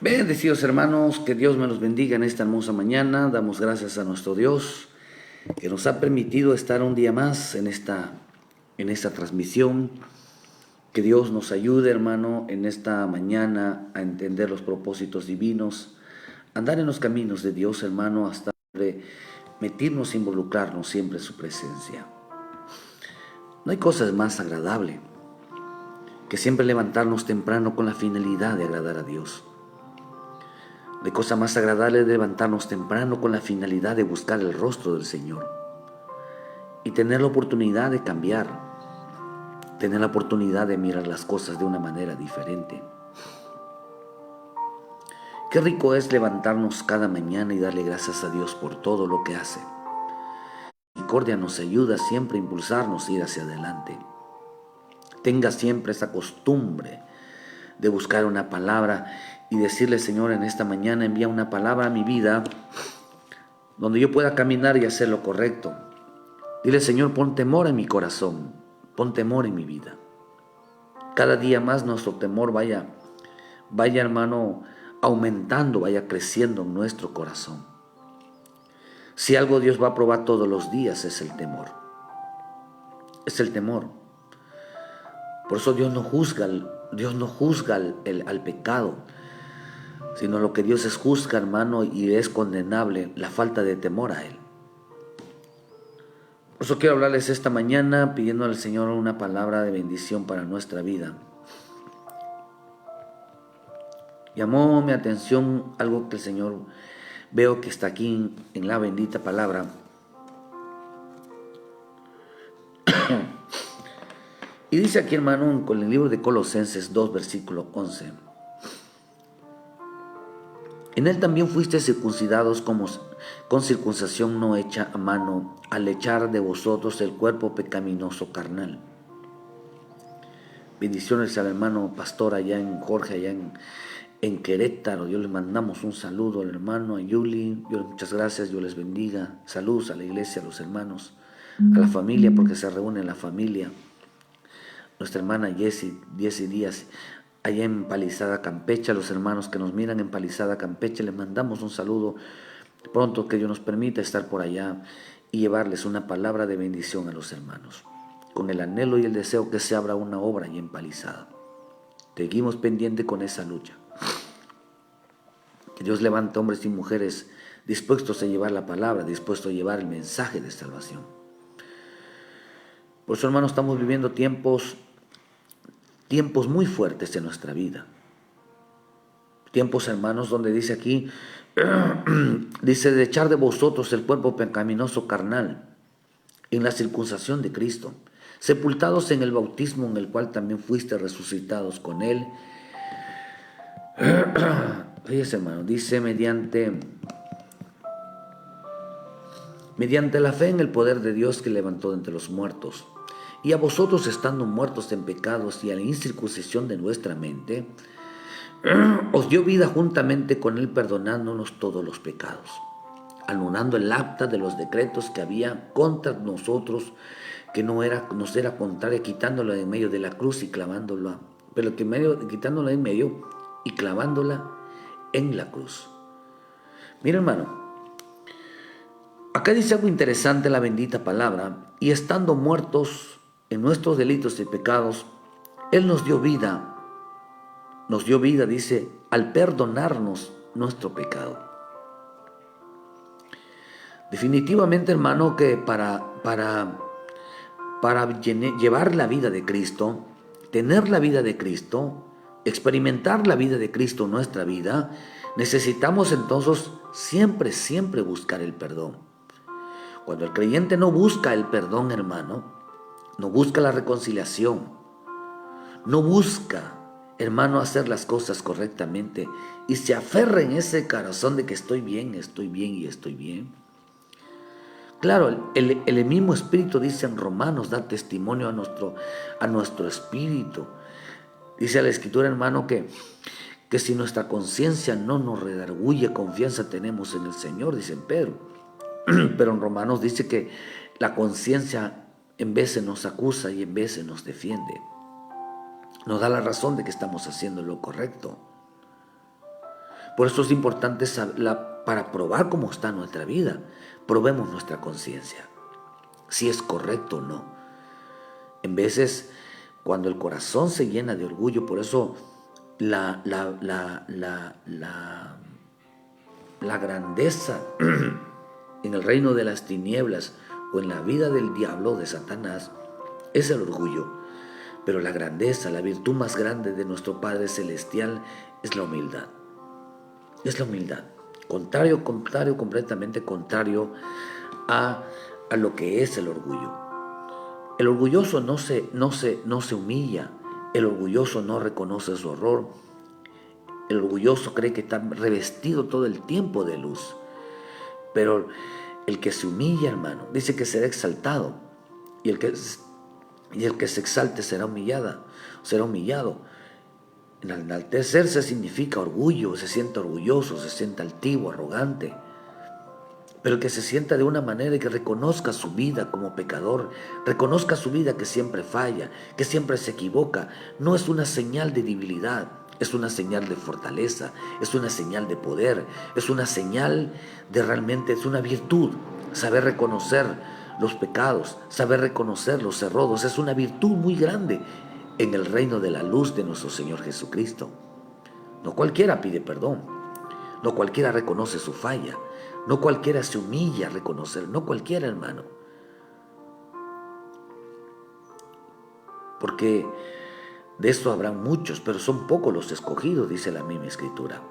Bendecidos hermanos, que Dios me los bendiga en esta hermosa mañana. Damos gracias a nuestro Dios que nos ha permitido estar un día más en esta transmisión. Que Dios nos ayude, hermano, en esta mañana a entender los propósitos divinos, andar en los caminos de Dios, hermano, hasta meternos e involucrarnos siempre en su presencia. No hay cosa más agradable que siempre levantarnos temprano con la finalidad de agradar a Dios. No hay cosa más agradable de levantarnos temprano con la finalidad de buscar el rostro del Señor y tener la oportunidad de cambiar, tener la oportunidad de mirar las cosas de una manera diferente. Qué rico es levantarnos cada mañana y darle gracias a Dios por todo lo que hace. La misericordia nos ayuda siempre a impulsarnos a ir hacia adelante. Tenga siempre esa costumbre de buscar una palabra y decirle: Señor, en esta mañana envía una palabra a mi vida donde yo pueda caminar y hacer lo correcto. Dile: Señor, pon temor en mi corazón, pon temor en mi vida. Cada día más nuestro temor vaya hermano, aumentando, vaya creciendo en nuestro corazón. Si algo Dios va a probar todos los días es el temor. Es el temor. Por eso Dios no juzga al pecado, sino lo que Dios es juzga, hermano, y es condenable la falta de temor a Él. Por eso quiero hablarles esta mañana pidiendo al Señor una palabra de bendición para nuestra vida. Llamó mi atención algo que el Señor veo que está aquí en la bendita palabra. Y dice aquí, hermano, con el libro de Colosenses 2, versículo 11. En él también fuiste circuncidados con circuncisión no hecha a mano, al echar de vosotros el cuerpo pecaminoso carnal. Bendiciones al hermano pastor allá en Jorge, allá en Querétaro. Yo les mandamos un saludo al hermano, a Yuli. Muchas gracias, Dios les bendiga. Saludos a la iglesia, a los hermanos, a la familia, porque se reúne la familia. Nuestra hermana Jessie Díaz, allá en Palizada, Campeche. A los hermanos que nos miran en Palizada, Campeche, les mandamos un saludo. Pronto que Dios nos permita estar por allá y llevarles una palabra de bendición a los hermanos, con el anhelo y el deseo que se abra una obra allá en Palizada. Seguimos pendiente con esa lucha. Que Dios levante hombres y mujeres dispuestos a llevar la palabra, dispuestos a llevar el mensaje de salvación. Por eso, hermanos, estamos viviendo tiempos muy fuertes en nuestra vida. Tiempos, hermanos, donde dice aquí, dice: de echar de vosotros el cuerpo pecaminoso carnal en la circuncisión de Cristo, sepultados en el bautismo en el cual también fuiste resucitados con Él. Fíjese, hermano, dice mediante la fe en el poder de Dios que levantó de entre los muertos, y a vosotros estando muertos en pecados y a la incircuncisión de vuestra mente, os dio vida juntamente con Él, perdonándonos todos los pecados, anulando el acta de los decretos que había contra nosotros, que nos era contraria, quitándola en medio de la cruz y clavándola, quitándola en medio y clavándola en la cruz. Mira, hermano, acá dice algo interesante la bendita palabra: y estando muertos en nuestros delitos y pecados, Él nos dio vida, dice, al perdonarnos nuestro pecado. Definitivamente, hermano, que para llevar la vida de Cristo, tener la vida de Cristo, experimentar la vida de Cristo en nuestra vida, necesitamos entonces siempre buscar el perdón. Cuando el creyente no busca el perdón, hermano, no busca la reconciliación, no busca, hermano, hacer las cosas correctamente y se aferra en ese corazón de que estoy bien. Claro, el mismo Espíritu dice en Romanos, da testimonio a nuestro espíritu. Dice la Escritura, hermano, que si nuestra conciencia no nos redarguye, confianza tenemos en el Señor, dice Pedro. Pero en Romanos dice que la conciencia en veces nos acusa y en veces nos defiende. Nos da la razón de que estamos haciendo lo correcto. Por eso es importante para probar cómo está nuestra vida, probemos nuestra conciencia, si es correcto o no. En veces, cuando el corazón se llena de orgullo, por eso la grandeza en el reino de las tinieblas o en la vida del diablo, de Satanás, es el orgullo. Pero la grandeza, la virtud más grande de nuestro Padre Celestial es la humildad. Es la humildad. Completamente contrario a lo que es el orgullo. El orgulloso no se humilla. El orgulloso no reconoce su error. El orgulloso cree que está revestido todo el tiempo de luz. Pero el que se humilla, hermano, dice que será exaltado. Y el que se exalte será humillado. Enaltecerse significa orgullo, se siente orgulloso, se siente altivo, arrogante. Pero el que se sienta de una manera y que reconozca su vida como pecador, reconozca su vida que siempre falla, que siempre se equivoca, no es una señal de debilidad, es una señal de fortaleza, es una señal de poder, es una señal es una virtud, saber reconocer los pecados, saber reconocer los errores, es una virtud muy grande en el reino de la luz de nuestro Señor Jesucristo. No cualquiera pide perdón, no cualquiera reconoce su falla, no cualquiera se humilla a reconocer, no cualquiera, hermano. Porque de esto habrán muchos, pero son pocos los escogidos, dice la misma Escritura.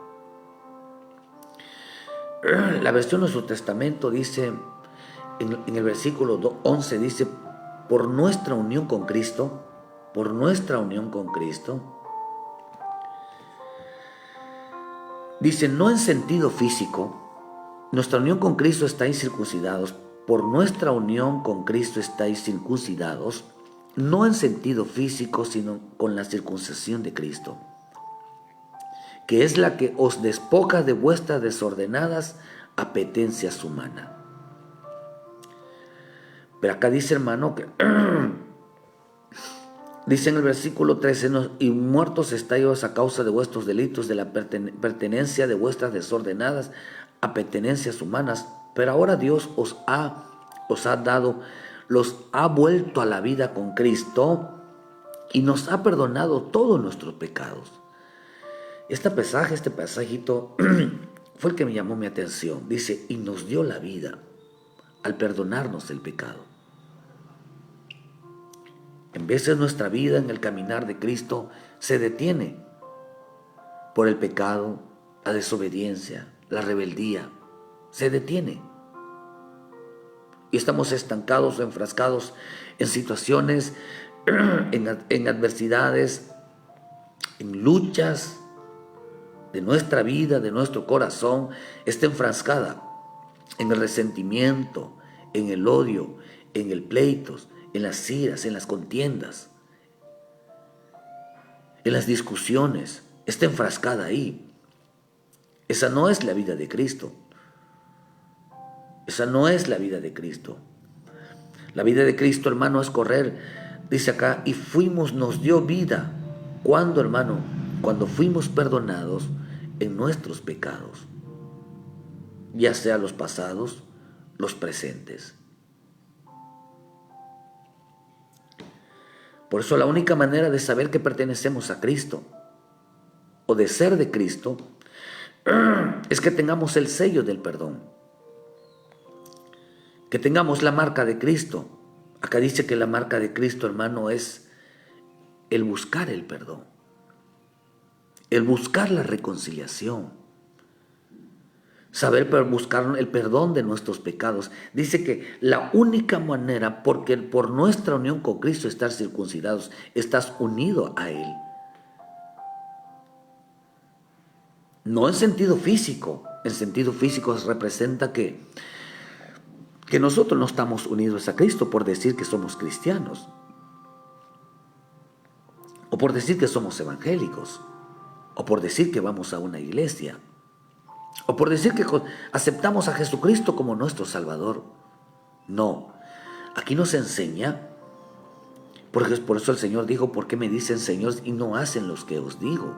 La versión de Nuestro Testamento dice, en el versículo 11 dice, por nuestra unión con Cristo, dice, no en sentido físico, nuestra unión con Cristo estáis circuncidados, por nuestra unión con Cristo estáis circuncidados, no en sentido físico, sino con la circuncisión de Cristo, que es la que os despoja de vuestras desordenadas apetencias humanas. Pero acá dice, hermano, que dice en el versículo 13, y muertos estáis a causa de vuestros delitos, de la pertenencia de vuestras desordenadas apetencias humanas, pero ahora Dios os ha vuelto a la vida con Cristo y nos ha perdonado todos nuestros pecados. Este pasajito fue el que me llamó mi atención. Dice, y nos dio la vida al perdonarnos el pecado. En veces nuestra vida en el caminar de Cristo se detiene por el pecado, la desobediencia, la rebeldía. Se detiene. Y estamos estancados o enfrascados en situaciones, en adversidades, en luchas de nuestra vida, de nuestro corazón. Está enfrascada en el resentimiento, en el odio, en el pleitos, en las iras, en las contiendas, en las discusiones. Está enfrascada ahí. Esa no es la vida de Cristo. Esa no es la vida de Cristo. La vida de Cristo, hermano, es correr. Dice acá, y nos dio vida. ¿Cuándo, hermano? Cuando fuimos perdonados en nuestros pecados, ya sea los pasados, los presentes. Por eso la única manera de saber que pertenecemos a Cristo o de ser de Cristo es que tengamos el sello del perdón, que tengamos la marca de Cristo. Acá dice que la marca de Cristo, hermano, es el buscar el perdón, el buscar la reconciliación, saber buscar el perdón de nuestros pecados. Dice que la única manera, porque por nuestra unión con Cristo, estar circuncidados, estás unido a Él. No en sentido físico. En sentido físico representa que nosotros no estamos unidos a Cristo por decir que somos cristianos, o por decir que somos evangélicos, o por decir que vamos a una iglesia, o por decir que aceptamos a Jesucristo como nuestro Salvador. No, aquí nos enseña, porque por eso el Señor dijo, ¿por qué me dicen Señor y no hacen los que os digo?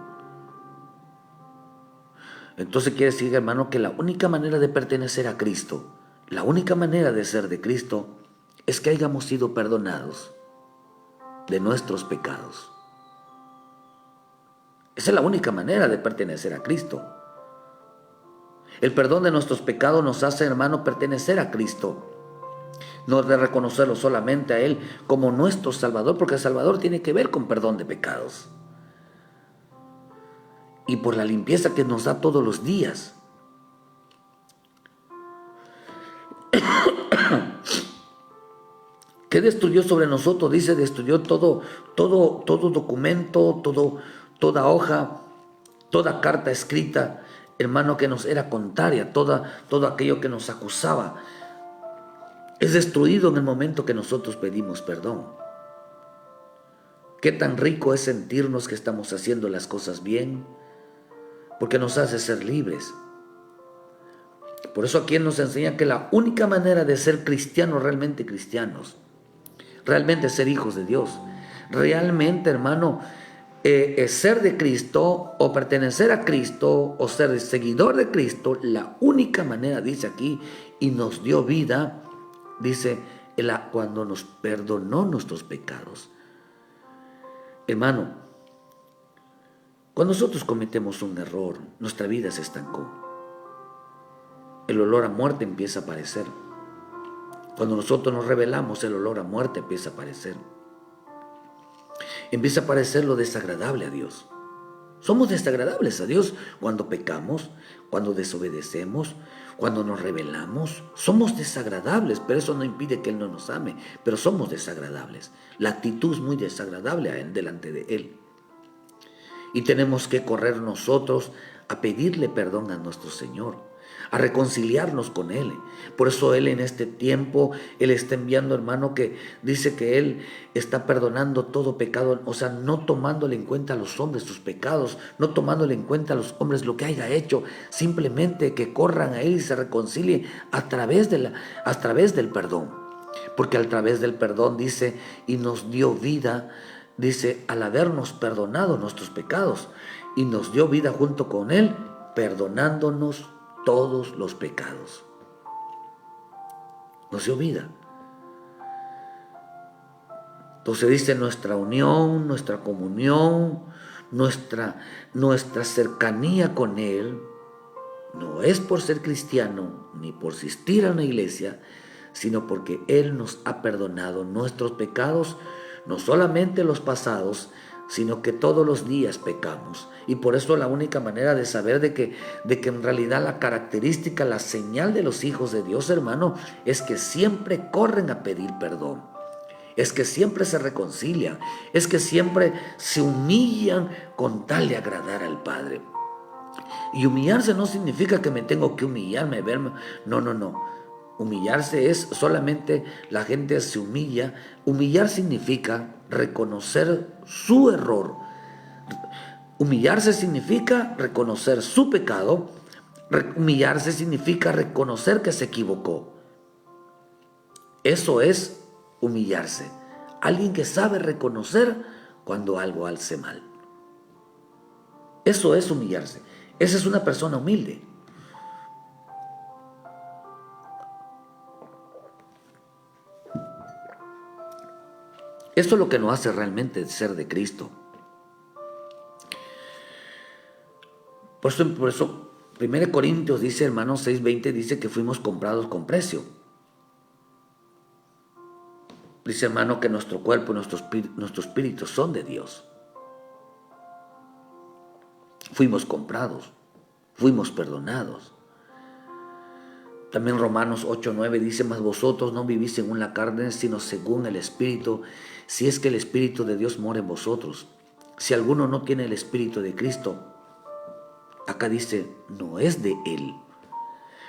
Entonces quiere decir, hermano, que la única manera de pertenecer a Cristo, la única manera de ser de Cristo, es que hayamos sido perdonados de nuestros pecados. Esa es la única manera de pertenecer a Cristo. El perdón de nuestros pecados nos hace, hermano, pertenecer a Cristo. No de reconocerlo solamente a Él como nuestro Salvador, porque el Salvador tiene que ver con perdón de pecados. Y por la limpieza que nos da todos los días. ¿Qué destruyó sobre nosotros? Dice, destruyó todo documento, toda hoja, toda carta escrita, hermano, que nos era contraria, todo aquello que nos acusaba. Es destruido en el momento que nosotros pedimos perdón. Qué tan rico es sentirnos que estamos haciendo las cosas bien, porque nos hace ser libres. Por eso aquí nos enseña que la única manera de ser cristianos, realmente cristianos, realmente ser hijos de Dios, realmente, hermano, ser de Cristo o pertenecer a Cristo o ser seguidor de Cristo, la única manera, dice aquí, y nos dio vida, dice, cuando nos perdonó nuestros pecados. Hermano, cuando nosotros cometemos un error, nuestra vida se estancó. El olor a muerte empieza a aparecer. Cuando nosotros nos rebelamos, el olor a muerte empieza a aparecer. Empieza a aparecer lo desagradable a Dios. Somos desagradables a Dios cuando pecamos, cuando desobedecemos, cuando nos rebelamos. Somos desagradables, pero eso no impide que Él no nos ame. Pero somos desagradables. La actitud es muy desagradable a Él, delante de Él. Y tenemos que correr nosotros a pedirle perdón a nuestro Señor, a reconciliarnos con Él. Por eso Él en este tiempo, Él está enviando, hermano, que dice que Él está perdonando todo pecado, o sea, no tomándole en cuenta a los hombres sus pecados, no tomándole en cuenta a los hombres lo que haya hecho, simplemente que corran a Él y se reconcilien a través del perdón. Porque a través del perdón, dice, y nos dio vida, dice, al habernos perdonado nuestros pecados, y nos dio vida junto con Él, perdonándonos todos los pecados. Nos dio vida. Entonces dice, nuestra unión, nuestra comunión, nuestra cercanía con Él, no es por ser cristiano, ni por asistir a una iglesia, sino porque Él nos ha perdonado nuestros pecados, no solamente los pasados, sino que todos los días pecamos. Y por eso la única manera de saber de que en realidad la característica, la señal de los hijos de Dios, hermano, es que siempre corren a pedir perdón, es que siempre se reconcilian, es que siempre se humillan con tal de agradar al Padre. Y humillarse no significa que me tengo que humillarme, verme. No. Humillarse es solamente la gente se humilla. Humillar significa reconocer su error. Humillarse significa reconocer su pecado. Humillarse significa reconocer que se equivocó. Eso es humillarse. Alguien que sabe reconocer cuando algo hace mal. Eso es humillarse. Esa es una persona humilde. Esto es lo que nos hace realmente ser de Cristo. Por eso 1 Corintios dice, hermanos, 6:20 dice que fuimos comprados con precio. Dice, hermano, que nuestro cuerpo y nuestro espíritu son de Dios. Fuimos comprados, fuimos perdonados. También Romanos 8:9 dice, mas vosotros no vivís según la carne, sino según el Espíritu, si es que el Espíritu de Dios mora en vosotros. Si alguno no tiene el Espíritu de Cristo, acá dice, no es de Él.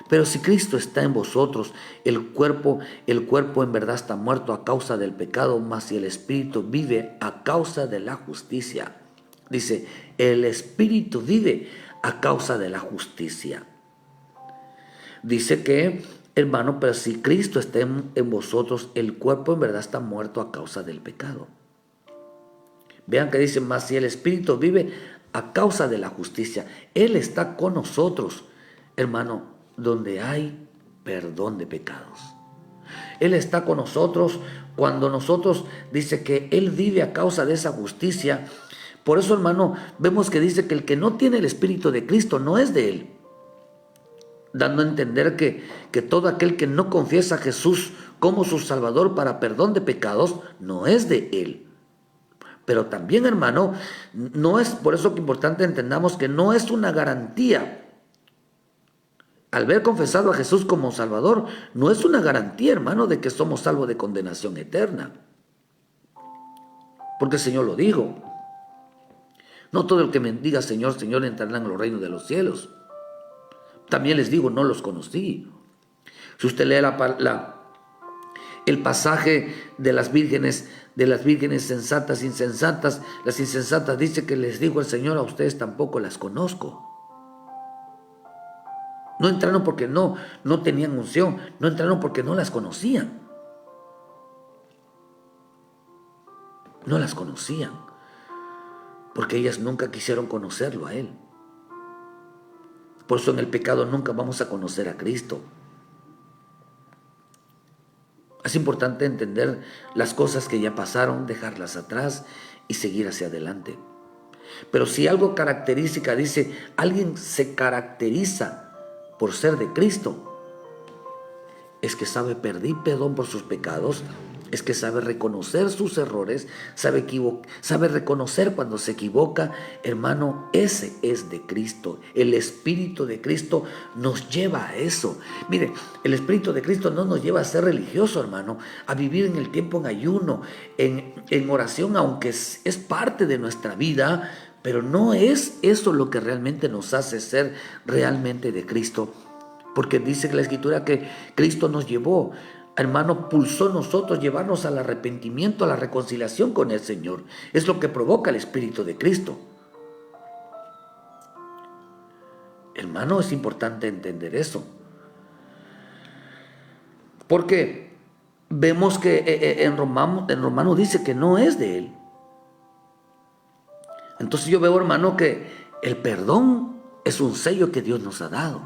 Pero si Cristo está en vosotros, el cuerpo en verdad está muerto a causa del pecado, mas si el Espíritu vive a causa de la justicia. Dice, el Espíritu vive a causa de la justicia. Dice que, hermano, pero si Cristo está en vosotros, el cuerpo en verdad está muerto a causa del pecado. Vean que dice, mas si el Espíritu vive a causa de la justicia. Él está con nosotros, hermano, donde hay perdón de pecados. Él está con nosotros cuando nosotros, dice que Él vive a causa de esa justicia. Por eso, hermano, vemos que dice que el que no tiene el Espíritu de Cristo no es de Él, dando a entender que todo aquel que no confiesa a Jesús como su Salvador para perdón de pecados, no es de Él. Pero también, hermano, no es, por eso que es importante entendamos que no es una garantía. Al haber confesado a Jesús como Salvador, no es una garantía, hermano, de que somos salvos de condenación eterna. Porque el Señor lo dijo. No todo el que me diga Señor, Señor entrará en los reinos de los cielos. También les digo, no los conocí. Si usted lee el pasaje de las vírgenes sensatas, insensatas, las insensatas dice que les dijo el Señor, a ustedes tampoco las conozco. No entraron porque no tenían unción, no entraron porque no las conocían. No las conocían, porque ellas nunca quisieron conocerlo a Él. Por eso en el pecado nunca vamos a conocer a Cristo. Es importante entender las cosas que ya pasaron, dejarlas atrás y seguir hacia adelante. Pero si algo característica, dice, alguien se caracteriza por ser de Cristo, es que sabe pedir perdón por sus pecados, es que sabe reconocer sus errores, sabe reconocer cuando se equivoca. Hermano, ese es de Cristo. El Espíritu de Cristo nos lleva a eso. Mire, el Espíritu de Cristo no nos lleva a ser religioso, hermano, a vivir en el tiempo en ayuno, en oración, aunque es parte de nuestra vida, pero no es eso lo que realmente nos hace ser realmente de Cristo. Porque dice la Escritura que Cristo nos llevó, hermano, pulsó nosotros llevarnos al arrepentimiento, a la reconciliación con el Señor. Es lo que provoca el Espíritu de Cristo. Hermano, es importante entender eso. Porque vemos que en Romano dice que no es de Él. Entonces yo veo, hermano, que el perdón es un sello que Dios nos ha dado.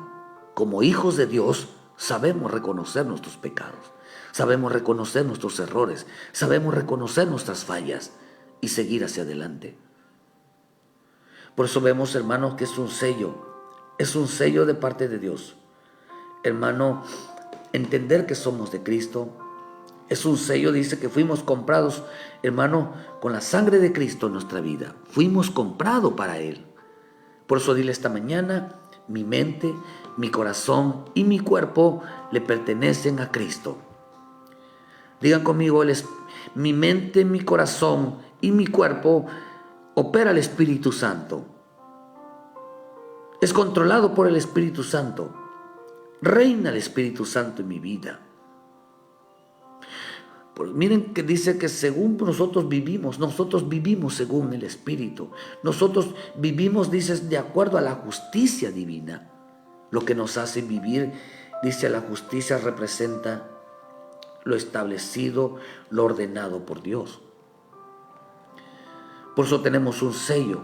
Como hijos de Dios sabemos reconocer nuestros pecados, sabemos reconocer nuestros errores, sabemos reconocer nuestras fallas y seguir hacia adelante. Por eso vemos, hermano, que es un sello de parte de Dios. Hermano, entender que somos de Cristo es un sello, dice que fuimos comprados, hermano, con la sangre de Cristo en nuestra vida. Fuimos comprados para Él. Por eso dile esta mañana, mi mente, mi corazón y mi cuerpo le pertenecen a Cristo. Digan conmigo, mi mente, mi corazón y mi cuerpo opera el Espíritu Santo. Es controlado por el Espíritu Santo. Reina el Espíritu Santo en mi vida. Miren que dice que según nosotros vivimos según el Espíritu. Nosotros vivimos, dice, de acuerdo a la justicia divina. Lo que nos hace vivir, dice, la justicia representa lo establecido, lo ordenado por Dios. Por eso tenemos un sello,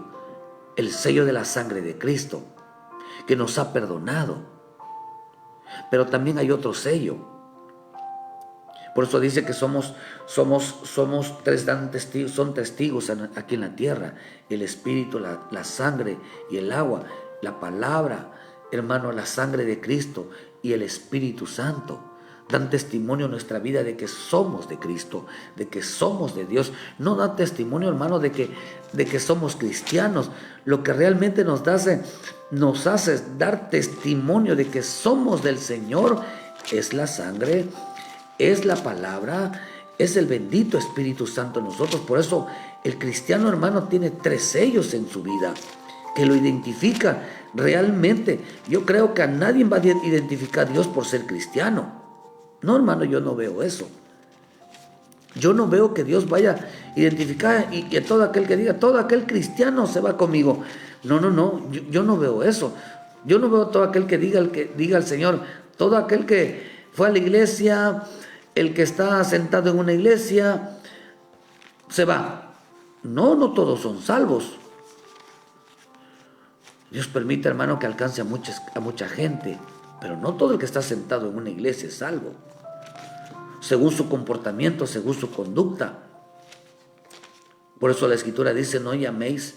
el sello de la sangre de Cristo, que nos ha perdonado. Pero también hay otro sello. Por eso dice que somos son testigos aquí en la tierra: el Espíritu, la sangre y el agua, la palabra, hermano, la sangre de Cristo y el Espíritu Santo. Dan testimonio en nuestra vida de que somos de Cristo, de que somos de Dios. No dan testimonio, hermano, de que somos cristianos. Lo que realmente nos hace dar testimonio de que somos del Señor es la sangre, es la palabra, es el bendito Espíritu Santo en nosotros. Por eso el cristiano, hermano, tiene 3 sellos en su vida que lo identifica realmente. Yo creo que a nadie va a identificar a Dios por ser cristiano. No, hermano, yo no veo eso. Yo no veo que Dios vaya a identificar y que todo aquel que diga, todo aquel cristiano se va conmigo. No, yo no veo eso. Yo no veo todo aquel que diga al Señor, todo aquel que fue a la iglesia, el que está sentado en una iglesia, se va. No todos son salvos. Dios permite, hermano, que alcance a mucha gente, pero no todo el que está sentado en una iglesia es salvo. Según su comportamiento, según su conducta. Por eso la Escritura dice, no llaméis,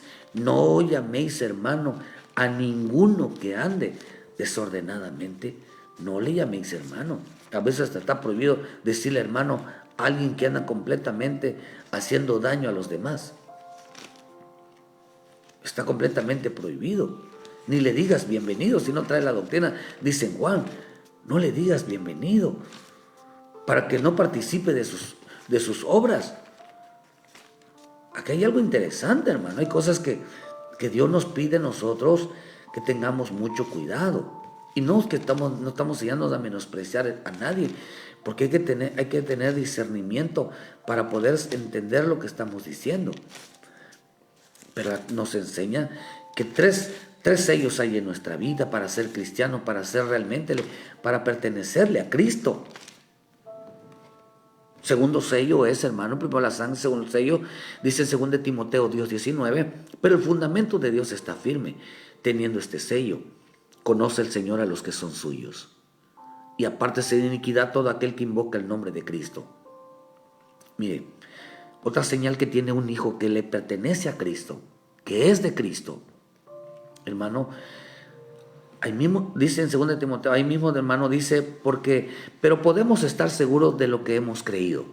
hermano, a ninguno que ande desordenadamente. No le llaméis hermano. A veces hasta está prohibido decirle hermano a alguien que anda completamente haciendo daño a los demás. Está completamente prohibido. Ni le digas bienvenido, si no trae la doctrina, dice en Juan, no le digas bienvenido, para que no participe de sus obras. Aquí hay algo interesante, hermano. Hay cosas que Dios nos pide a nosotros que tengamos mucho cuidado. Y no estamos enseñando a menospreciar a nadie, porque hay que tener discernimiento para poder entender lo que estamos diciendo. Pero nos enseña que tres sellos hay en nuestra vida para ser cristiano, para pertenecerle a Cristo. Segundo sello es, hermano, primero la sangre. Segundo sello, dice en 2 Timoteo 2:19, pero el fundamento de Dios está firme, teniendo este sello. Conoce el Señor a los que son suyos. Y apártese de iniquidad todo aquel que invoca el nombre de Cristo. Mire, otra señal que tiene un hijo que le pertenece a Cristo, que es de Cristo, hermano, ahí mismo dice en 2 Timoteo, ahí mismo, hermano, dice, pero podemos estar seguros de lo que hemos creído.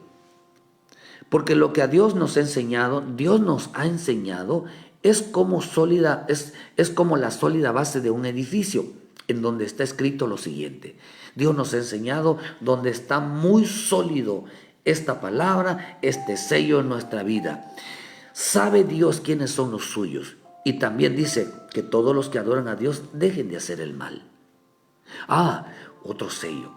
Porque lo que a Dios nos ha enseñado, es como la sólida base de un edificio, en donde está escrito lo siguiente. Dios nos ha enseñado donde está muy sólido esta palabra, este sello en nuestra vida. Sabe Dios quiénes son los suyos. Y también dice que todos los que adoran a Dios dejen de hacer el mal. Otro sello.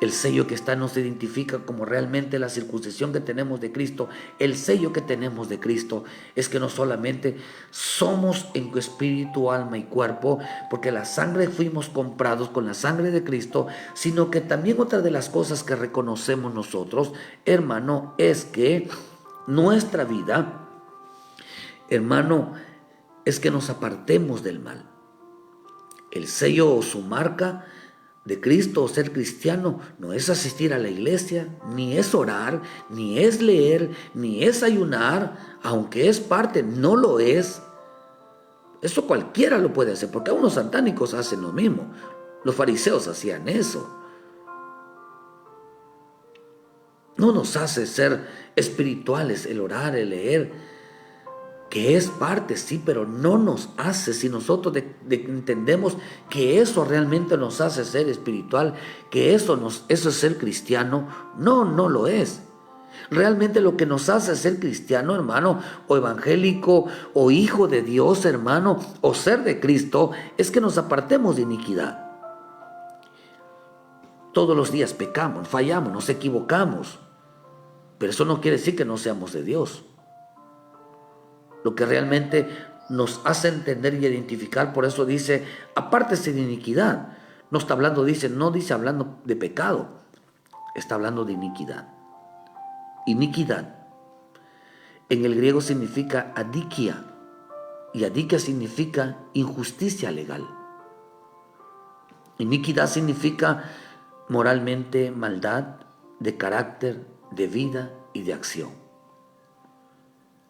El sello que nos identifica como realmente la circuncisión que tenemos de Cristo. El sello que tenemos de Cristo es que no solamente somos en espíritu, alma y cuerpo, porque la sangre fuimos comprados con la sangre de Cristo, sino que también otra de las cosas que reconocemos nosotros, hermano, es que nuestra vida, hermano, es que nos apartemos del mal. El sello o su marca de Cristo o ser cristiano no es asistir a la iglesia, ni es orar, ni es leer, ni es ayunar, aunque es parte, no lo es. Eso cualquiera lo puede hacer, porque aún los satánicos hacen lo mismo. Los fariseos hacían eso. No nos hace ser espirituales el orar, el leer, que es parte, sí, pero no nos hace, si nosotros entendemos que eso realmente nos hace ser espiritual, que eso es ser cristiano, no lo es. Realmente lo que nos hace ser cristiano, hermano, o evangélico, o hijo de Dios, hermano, o ser de Cristo, es que nos apartemos de iniquidad. Todos los días pecamos, fallamos, nos equivocamos, pero eso no quiere decir que no seamos de Dios. Lo que realmente nos hace entender y identificar, por eso dice, apártese de iniquidad. No está hablando, no dice hablando de pecado, está hablando de iniquidad. Iniquidad en el griego significa adikia, y adikia significa injusticia legal. Iniquidad significa moralmente maldad de carácter, de vida y de acción.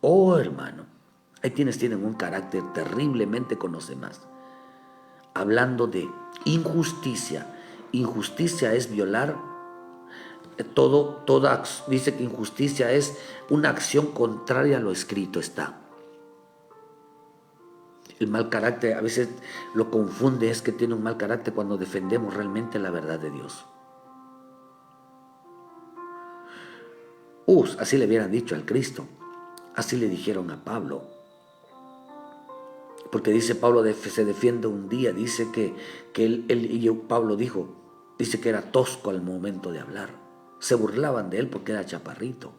Oh, hermano, hay quienes tienen un carácter terriblemente con los demás. Hablando de injusticia. Injusticia es violar dice que injusticia es una acción contraria a lo escrito está. El mal carácter a veces lo confunde, es que tiene un mal carácter cuando defendemos realmente la verdad de Dios. Así le hubieran dicho al Cristo, así le dijeron a Pablo. Porque dice Pablo se defiende un día, dice que Pablo dice que era tosco al momento de hablar. Se burlaban de él porque era chaparrito.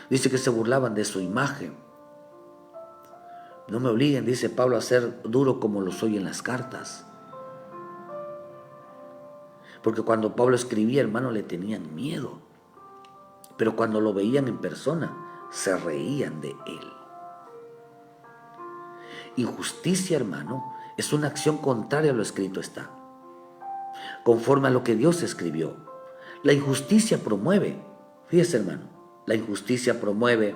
Dice que se burlaban de su imagen. No me obliguen, dice Pablo, a ser duro como lo soy en las cartas. Porque cuando Pablo escribía, hermano, le tenían miedo. Pero cuando lo veían en persona, se reían de él. Injusticia, hermano, es una acción contraria a lo escrito está, conforme a lo que Dios escribió. La injusticia promueve, fíjese hermano, la injusticia promueve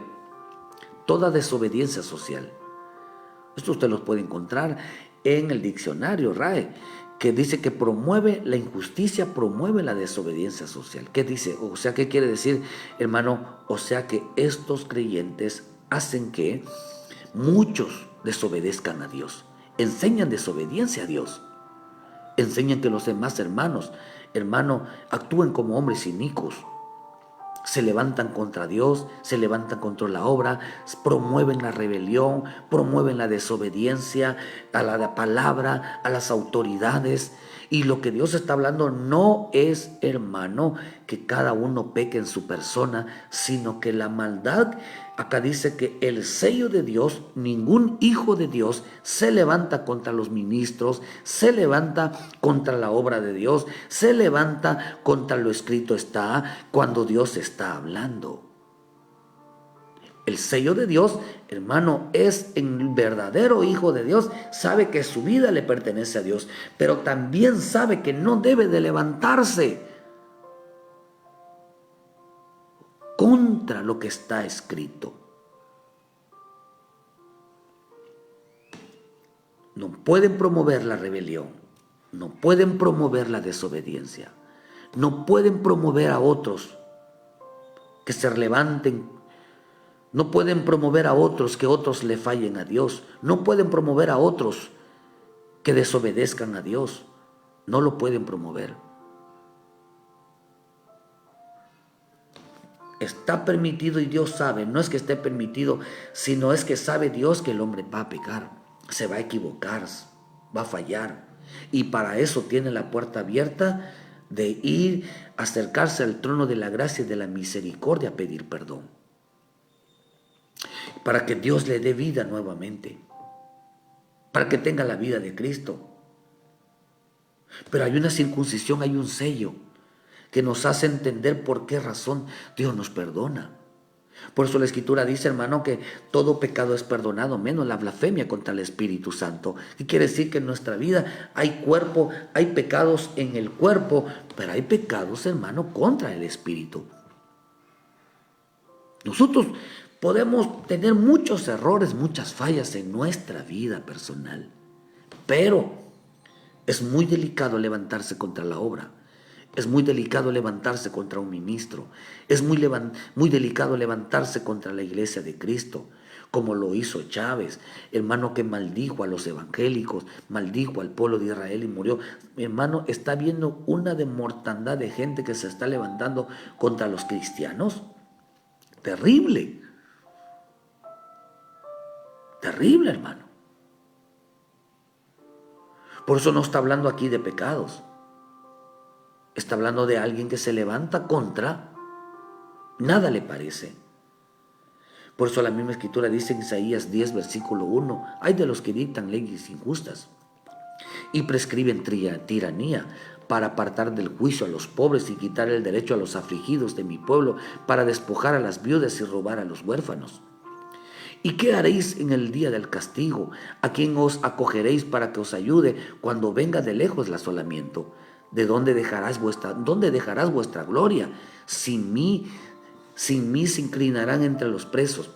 toda desobediencia social. Esto usted lo puede encontrar en el diccionario RAE, que dice que promueve la injusticia, promueve la desobediencia social. ¿Qué dice? O sea, ¿qué quiere decir, hermano? O sea que estos creyentes hacen que muchos desobedezcan a Dios, enseñan desobediencia a Dios, enseñan que los demás hermano, actúen como hombres inicuos, se levantan contra Dios, se levantan contra la obra, promueven la rebelión, promueven la desobediencia a la palabra, a las autoridades. Y lo que Dios está hablando no es, hermano, que cada uno peque en su persona, sino que la maldad, acá dice que el sello de Dios, ningún hijo de Dios se levanta contra los ministros, se levanta contra la obra de Dios, se levanta contra lo escrito está cuando Dios está hablando. El sello de Dios, hermano, es en el verdadero hijo de Dios, sabe que su vida le pertenece a Dios, pero también sabe que no debe de levantarse contra lo que está escrito. No pueden promover la rebelión, no pueden promover la desobediencia, no pueden promover a otros que se levanten. No pueden promover a otros que otros le fallen a Dios. No pueden promover a otros que desobedezcan a Dios. No lo pueden promover. Está permitido y Dios sabe. No es que esté permitido, sino es que sabe Dios que el hombre va a pecar, se va a equivocar, va a fallar. Y para eso tiene la puerta abierta de ir a acercarse al trono de la gracia y de la misericordia a pedir perdón, para que Dios le dé vida nuevamente, para que tenga la vida de Cristo. Pero hay una circuncisión, hay un sello que nos hace entender por qué razón Dios nos perdona. Por eso la Escritura dice, hermano, que todo pecado es perdonado, menos la blasfemia contra el Espíritu Santo. ¿Qué quiere decir? Que en nuestra vida hay cuerpo, hay pecados en el cuerpo, pero hay pecados, hermano, contra el Espíritu. Nosotros podemos tener muchos errores, muchas fallas en nuestra vida personal, pero es muy delicado levantarse contra la obra, es muy delicado levantarse contra un ministro, es muy delicado levantarse contra la iglesia de Cristo, como lo hizo Chávez, hermano, que maldijo a los evangélicos, maldijo al pueblo de Israel y murió. Hermano, está viendo una de mortandad de gente que se está levantando contra los cristianos. Terrible. Terrible, hermano. Por eso no está hablando aquí de pecados. Está hablando de alguien que se levanta contra, nada le parece. Por eso la misma Escritura dice en Isaías 10, versículo 1, hay de los que dictan leyes injustas y prescriben tiranía para apartar del juicio a los pobres y quitar el derecho a los afligidos de mi pueblo, para despojar a las viudas y robar a los huérfanos. ¿Y qué haréis en el día del castigo? ¿A quién os acogeréis para que os ayude cuando venga de lejos el asolamiento? ¿De dónde dejarás vuestra gloria? Sin mí se inclinarán entre los presos,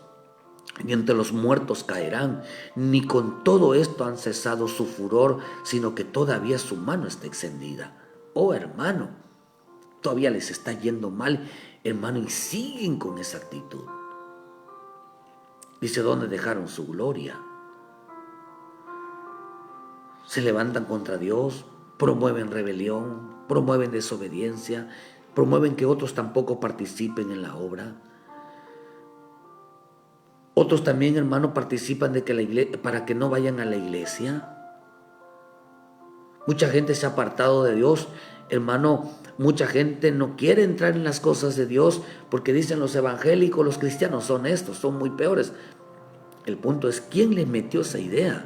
ni entre los muertos caerán, ni con todo esto han cesado su furor, sino que todavía su mano está extendida. Oh hermano, todavía les está yendo mal, hermano, y siguen con esa actitud. Dice, ¿dónde dejaron su gloria? Se levantan contra Dios, promueven rebelión, promueven desobediencia, promueven que otros tampoco participen en la obra. Otros también, hermano, participan de que para que no vayan a la iglesia. Mucha gente se ha apartado de Dios, hermano. Mucha gente no quiere entrar en las cosas de Dios porque dicen los evangélicos, los cristianos son estos, son muy peores. El punto es, ¿quién les metió esa idea?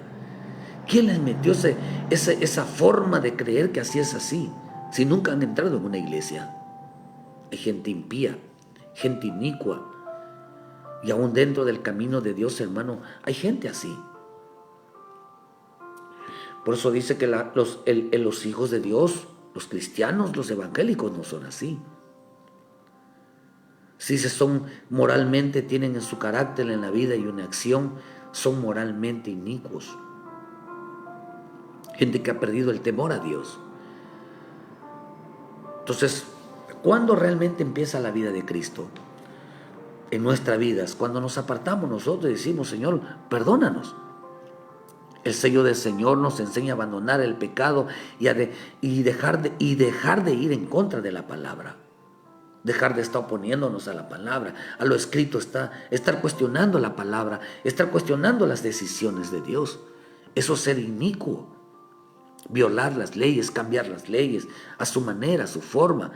¿Quién les metió esa forma de creer que así es así? Si nunca han entrado en una iglesia. Hay gente impía, gente inicua. Y aún dentro del camino de Dios, hermano, hay gente así. Por eso dice que los hijos de Dios, los cristianos, los evangélicos, no son así. Si se son moralmente, tienen en su carácter, en la vida y una acción, son moralmente inicuos. Gente que ha perdido el temor a Dios. Entonces, ¿cuándo realmente empieza la vida de Cristo? En nuestra vida es cuando nos apartamos nosotros y decimos, Señor, perdónanos. El sello del Señor nos enseña a abandonar el pecado y dejar de ir en contra de la palabra. Dejar de estar oponiéndonos a la palabra, a lo escrito estar cuestionando la palabra, estar cuestionando las decisiones de Dios. Eso es ser inicuo. Violar las leyes, cambiar las leyes a su manera, a su forma,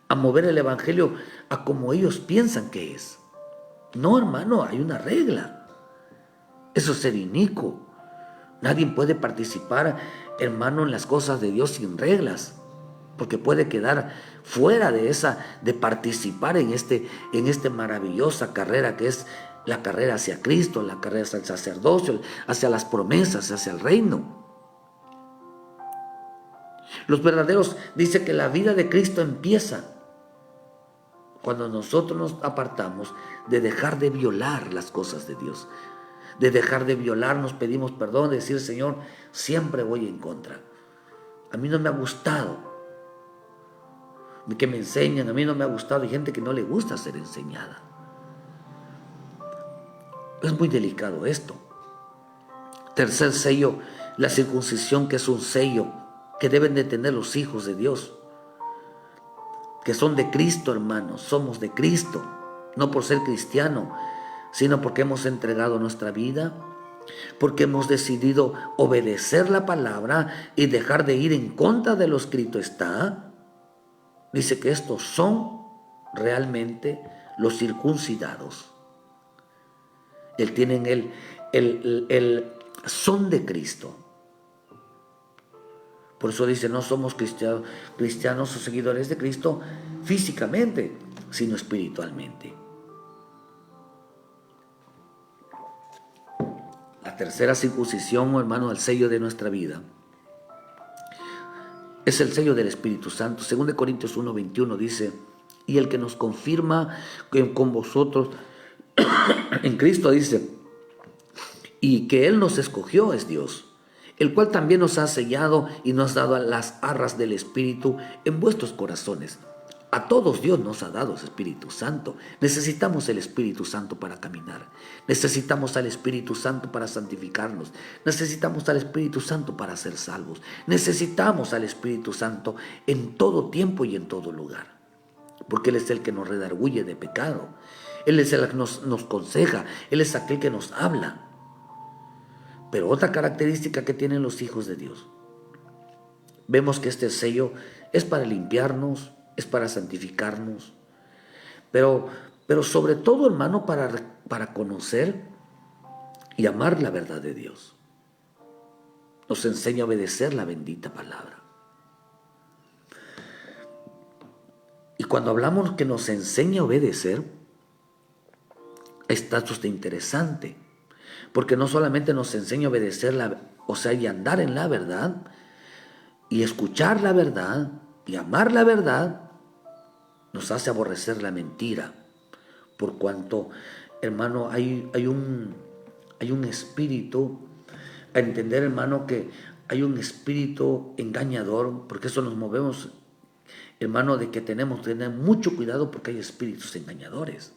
a mover el evangelio a como ellos piensan que es. No, hermano, hay una regla. Eso es ser inicuo. Nadie puede participar, hermano, en las cosas de Dios sin reglas, porque puede quedar fuera de participar en esta maravillosa carrera que es la carrera hacia Cristo, la carrera hacia el sacerdocio, hacia las promesas, hacia el reino. Los verdaderos, dice que la vida de Cristo empieza cuando nosotros nos apartamos de dejar de violar las cosas de Dios, de dejar de violar, nos pedimos perdón, de decir, Señor, siempre voy en contra. A mí no me ha gustado que me enseñen, a mí no me ha gustado. Hay gente que no le gusta ser enseñada. Es muy delicado esto. Tercer sello, la circuncisión, que es un sello que deben de tener los hijos de Dios, que son de Cristo, hermanos. Somos de Cristo, no por ser cristiano, sino porque hemos entregado nuestra vida, porque hemos decidido obedecer la palabra y dejar de ir en contra de lo escrito está. Dice que estos son realmente los circuncidados. Tienen el son de Cristo. Por eso dice, no somos cristianos o seguidores de Cristo físicamente, sino espiritualmente. La tercera circuncisión, hermano, el sello de nuestra vida, es el sello del Espíritu Santo. 2 Corintios 1:21 dice, y el que nos confirma con vosotros en Cristo, dice, y que Él nos escogió es Dios, el cual también nos ha sellado y nos ha dado las arras del Espíritu en vuestros corazones. A todos Dios nos ha dado ese Espíritu Santo. Necesitamos el Espíritu Santo para caminar. Necesitamos al Espíritu Santo para santificarnos. Necesitamos al Espíritu Santo para ser salvos. Necesitamos al Espíritu Santo en todo tiempo y en todo lugar. Porque Él es el que nos redarguye de pecado. Él es el que nos aconseja. Él es aquel que nos habla. Pero otra característica que tienen los hijos de Dios, vemos que este sello es para limpiarnos, es para santificarnos, pero sobre todo, hermano, para conocer y amar la verdad de Dios. Nos enseña a obedecer la bendita palabra. Y cuando hablamos que nos enseña a obedecer, está esto interesante. Porque no solamente nos enseña a obedecer, y andar en la verdad, y escuchar la verdad, y amar la verdad, nos hace aborrecer la mentira. Por cuanto, hermano, hay un espíritu, a entender, hermano, que hay un espíritu engañador, porque eso nos movemos, hermano, de que tenemos que tener mucho cuidado porque hay espíritus engañadores.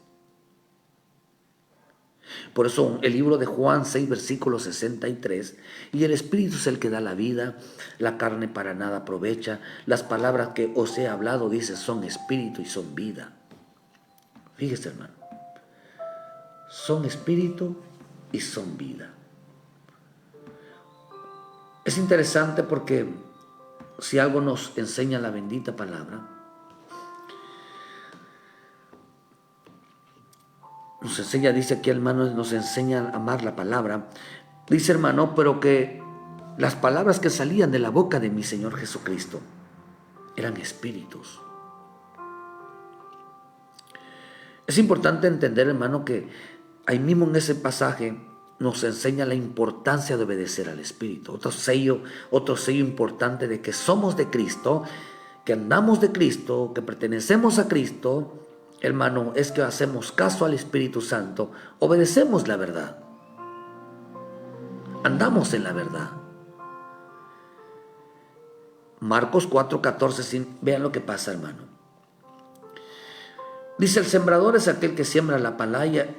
Por eso el libro de Juan 6, versículo 63, y el Espíritu es el que da la vida, la carne para nada aprovecha. Las palabras que os he hablado, dice, son espíritu y son vida. Fíjese, hermano, son espíritu y son vida. Es interesante porque si algo nos enseña la bendita palabra, nos enseña, dice aquí, hermano, nos enseña a amar la palabra. Dice, hermano, pero que las palabras que salían de la boca de mi Señor Jesucristo eran espíritus. Es importante entender, hermano, que ahí mismo en ese pasaje nos enseña la importancia de obedecer al Espíritu. Otro sello importante de que somos de Cristo, que andamos de Cristo, que pertenecemos a Cristo, hermano, es que hacemos caso al Espíritu Santo, obedecemos la verdad, andamos en la verdad. Marcos 4:14, vean lo que pasa, hermano. Dice, el sembrador es aquel que siembra la palabra,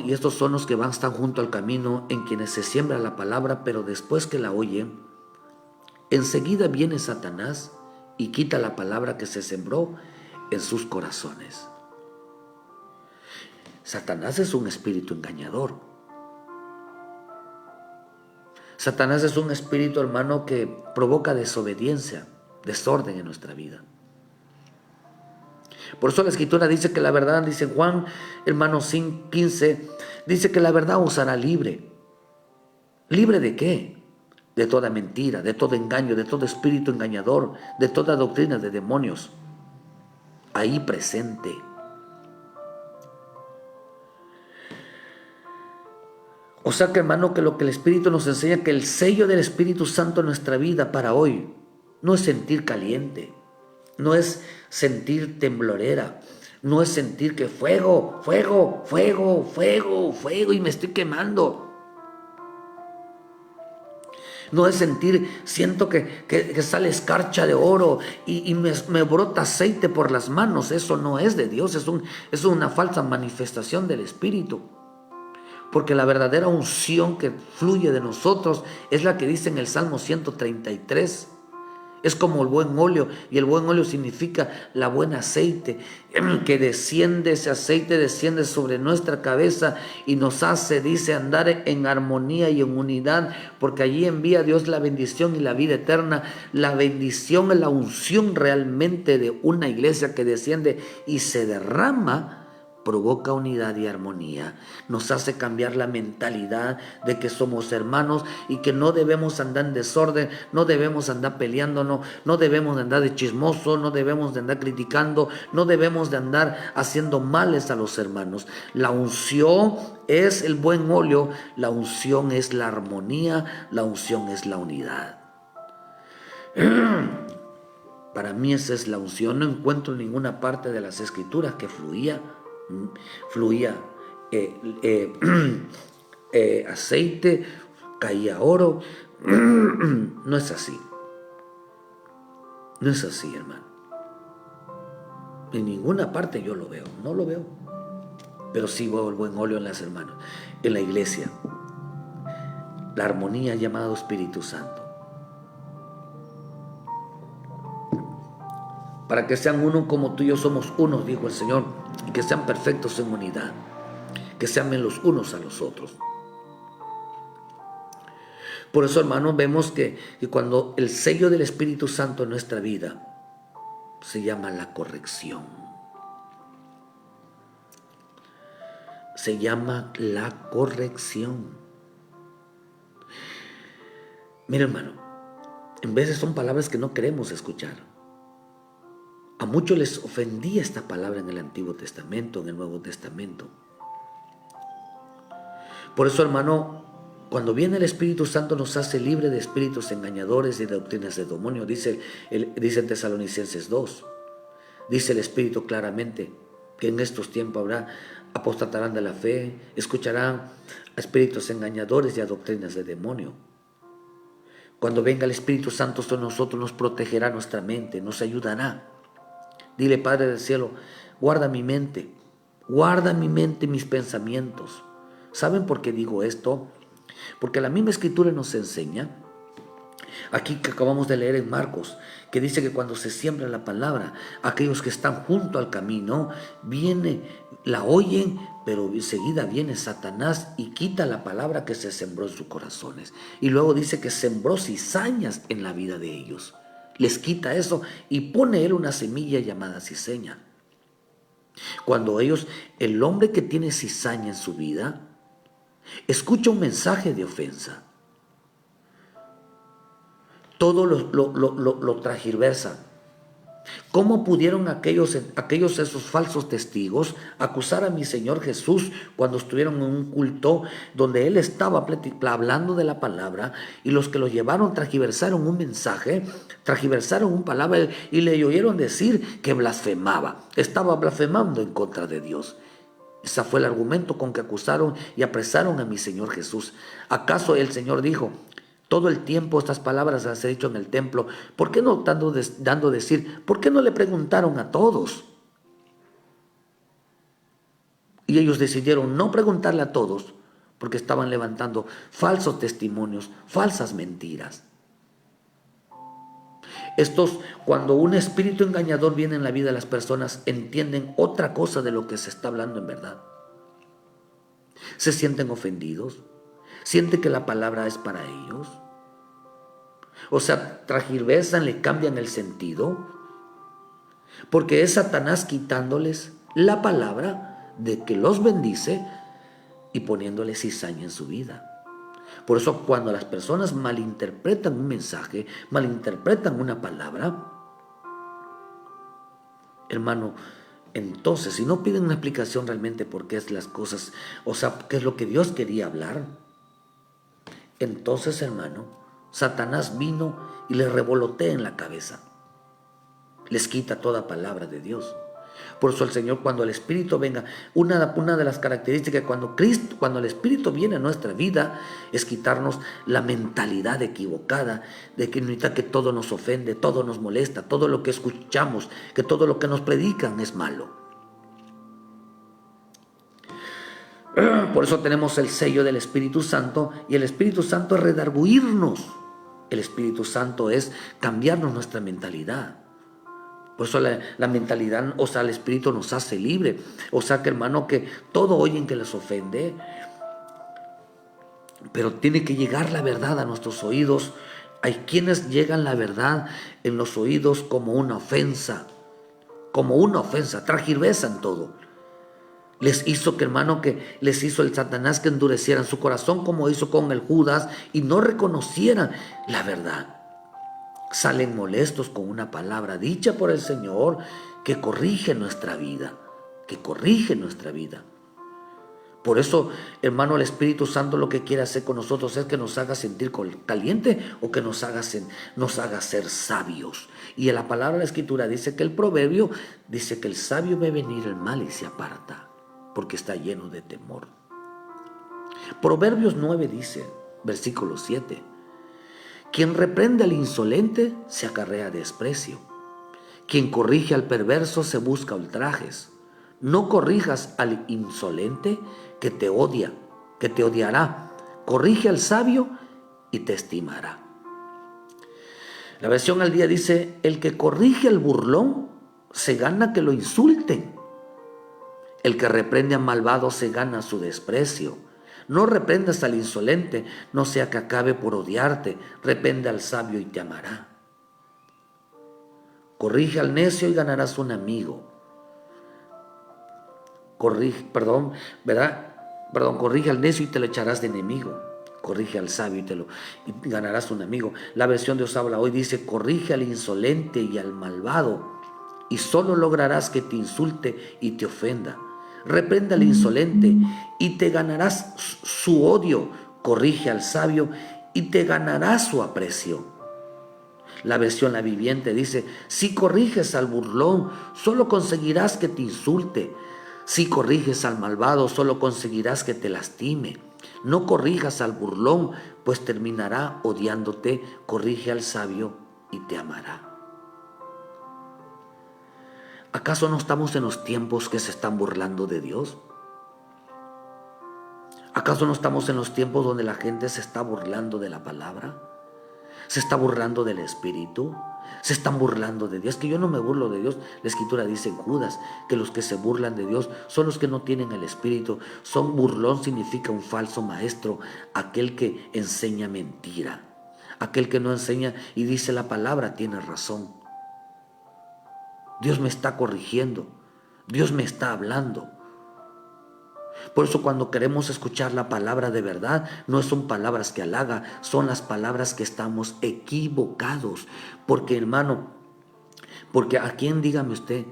y estos son los que están junto al camino, en quienes se siembra la palabra, pero después que la oyen, enseguida viene Satanás y quita la palabra que se sembró en sus corazones. Satanás es un espíritu engañador. Satanás es un espíritu, hermano, que provoca desobediencia, desorden en nuestra vida. Por eso la Escritura dice que la verdad, dice Juan, hermano 15, dice que la verdad os hará libre. ¿Libre de qué? De toda mentira, de todo engaño, de todo espíritu engañador, de toda doctrina de demonios. Ahí presente. O sea que, hermano, que lo que el Espíritu nos enseña, que el sello del Espíritu Santo en nuestra vida para hoy no es sentir caliente, no es sentir temblorera, no es sentir que fuego, fuego, fuego, fuego, fuego y me estoy quemando. No es sentir, siento que sale escarcha de oro y me brota aceite por las manos. Eso no es de Dios, es una falsa manifestación del Espíritu. Porque la verdadera unción que fluye de nosotros es la que dice en el Salmo 133. Es como el buen óleo, y el buen óleo significa la buen aceite, que desciende, ese aceite desciende sobre nuestra cabeza y nos hace, dice, andar en armonía y en unidad, porque allí envía Dios la bendición y la vida eterna. La bendición es la unción realmente de una iglesia que desciende y se derrama, provoca unidad y armonía, nos hace cambiar la mentalidad de que somos hermanos y que no debemos andar en desorden, no debemos andar peleándonos, no debemos de andar de chismoso, no debemos de andar criticando, no debemos de andar haciendo males a los hermanos. La unción es el buen óleo, la unción es la armonía, la unción es la unidad. Para mí esa es la unción. No encuentro en ninguna parte de las Escrituras que fluía aceite, caía oro. No es así. No es así, hermano. En ninguna parte yo lo veo. No lo veo. Pero sí veo el buen óleo en las hermanas, en la iglesia. La armonía llamada Espíritu Santo. Para que sean uno como tú y yo somos uno, dijo el Señor, y que sean perfectos en unidad, que se amen los unos a los otros. Por eso, hermanos, vemos que cuando el sello del Espíritu Santo en nuestra vida se llama la corrección. Se llama la corrección. Mira, hermano, en veces son palabras que no queremos escuchar. A muchos les ofendía esta palabra en el Antiguo Testamento, en el Nuevo Testamento. Por eso, hermano, cuando viene el Espíritu Santo nos hace libre de espíritus engañadores y de doctrinas de demonio. Dice en Tesalonicenses 2. Dice el Espíritu claramente que en estos tiempos apostatarán de la fe, escucharán a espíritus engañadores y a doctrinas de demonio. Cuando venga el Espíritu Santo sobre nosotros nos protegerá nuestra mente, nos ayudará. Dile, Padre del cielo, guarda mi mente y mis pensamientos. ¿Saben por qué digo esto? Porque la misma Escritura nos enseña, aquí que acabamos de leer en Marcos, que dice que cuando se siembra la palabra, aquellos que están junto al camino, la oyen, pero enseguida viene Satanás y quita la palabra que se sembró en sus corazones. Y luego dice que sembró cizañas en la vida de ellos. Les quita eso y pone él una semilla llamada cizaña. Cuando el hombre que tiene cizaña en su vida, escucha un mensaje de ofensa, todo lo transgiversa, ¿Cómo pudieron esos falsos testigos acusar a mi Señor Jesús cuando estuvieron en un culto donde Él estaba hablando de la palabra, y los que lo llevaron transgiversaron un mensaje, transgiversaron una palabra y le oyeron decir que blasfemaba, estaba blasfemando en contra de Dios? Ese fue el argumento con que acusaron y apresaron a mi Señor Jesús. ¿Acaso el Señor dijo: todo el tiempo estas palabras las he dicho en el templo? ¿Por qué no dando decir? ¿Por qué no le preguntaron a todos? Y ellos decidieron no preguntarle a todos porque estaban levantando falsos testimonios, falsas mentiras. Cuando un espíritu engañador viene en la vida de las personas, entienden otra cosa de lo que se está hablando en verdad. Se sienten ofendidos, sienten que la palabra es para ellos. O sea, transgiversan, le cambian el sentido, porque es Satanás quitándoles la palabra de que los bendice y poniéndoles cizaña en su vida. Por eso cuando las personas malinterpretan un mensaje, malinterpretan una palabra, hermano, entonces si no piden una explicación realmente por qué es las cosas, o sea, qué es lo que Dios quería hablar, entonces, hermano, Satanás vino y les revolotea en la cabeza, les quita toda palabra de Dios. Por eso el Señor, cuando el Espíritu venga, una de las características cuando el Espíritu viene a nuestra vida, es quitarnos la mentalidad equivocada de que todo nos ofende, todo nos molesta, todo lo que escuchamos, que todo lo que nos predican es malo. Por eso tenemos el sello del Espíritu Santo, y el Espíritu Santo es redarguirnos. El Espíritu Santo es cambiarnos nuestra mentalidad. Por eso la mentalidad, o sea, el Espíritu nos hace libre. O sea que, hermano, que todo oyen que les ofende, pero tiene que llegar la verdad a nuestros oídos. Hay quienes llegan la verdad en los oídos como una ofensa, transgiversan todo. Les hizo les hizo el Satanás que endurecieran su corazón, como hizo con el Judas, y no reconocieran la verdad. Salen molestos con una palabra dicha por el Señor que corrige nuestra vida, Por eso, hermano, el Espíritu Santo lo que quiere hacer con nosotros es que nos haga sentir caliente o que nos haga ser sabios. Y en la palabra de la Escritura dice que el proverbio dice que el sabio ve venir el mal y se aparta, porque está lleno de temor. Proverbios 9 dice, versículo 7, quien reprende al insolente se acarrea desprecio. Quien corrige al perverso se busca ultrajes. No corrijas al insolente que te odiará. Corrige al sabio y te estimará. La versión al día dice, el que corrige al burlón se gana que lo insulten. El que reprende al malvado se gana su desprecio. No reprendas al insolente, no sea que acabe por odiarte. Reprende al sabio y te amará. Corrige al necio y ganarás un amigo. Corrige al necio y te lo echarás de enemigo. Corrige al sabio y ganarás un amigo. La versión de Dios habla hoy dice, corrige al insolente y al malvado, y solo lograrás que te insulte y te ofenda. Reprende al insolente y te ganarás su odio. Corrige al sabio y te ganarás su aprecio. La versión La Viviente dice, si corriges al burlón, solo conseguirás que te insulte. Si corriges al malvado, solo conseguirás que te lastime. No corrijas al burlón, pues terminará odiándote. Corrige al sabio y te amará. ¿Acaso no estamos en los tiempos que se están burlando de Dios? ¿Acaso no estamos en los tiempos donde la gente se está burlando de la palabra? ¿Se está burlando del Espíritu? ¿Se están burlando de Dios? Que yo no me burlo de Dios. La Escritura dice en Judas que los que se burlan de Dios son los que no tienen el Espíritu. Burlón significa un falso maestro, aquel que enseña mentira. Aquel que no enseña y dice la palabra tiene razón. Dios me está corrigiendo, Dios me está hablando. Por eso cuando queremos escuchar la palabra de verdad, no son palabras que halaga, son las palabras que estamos equivocados. Porque, hermano, Porque a quién, dígame usted,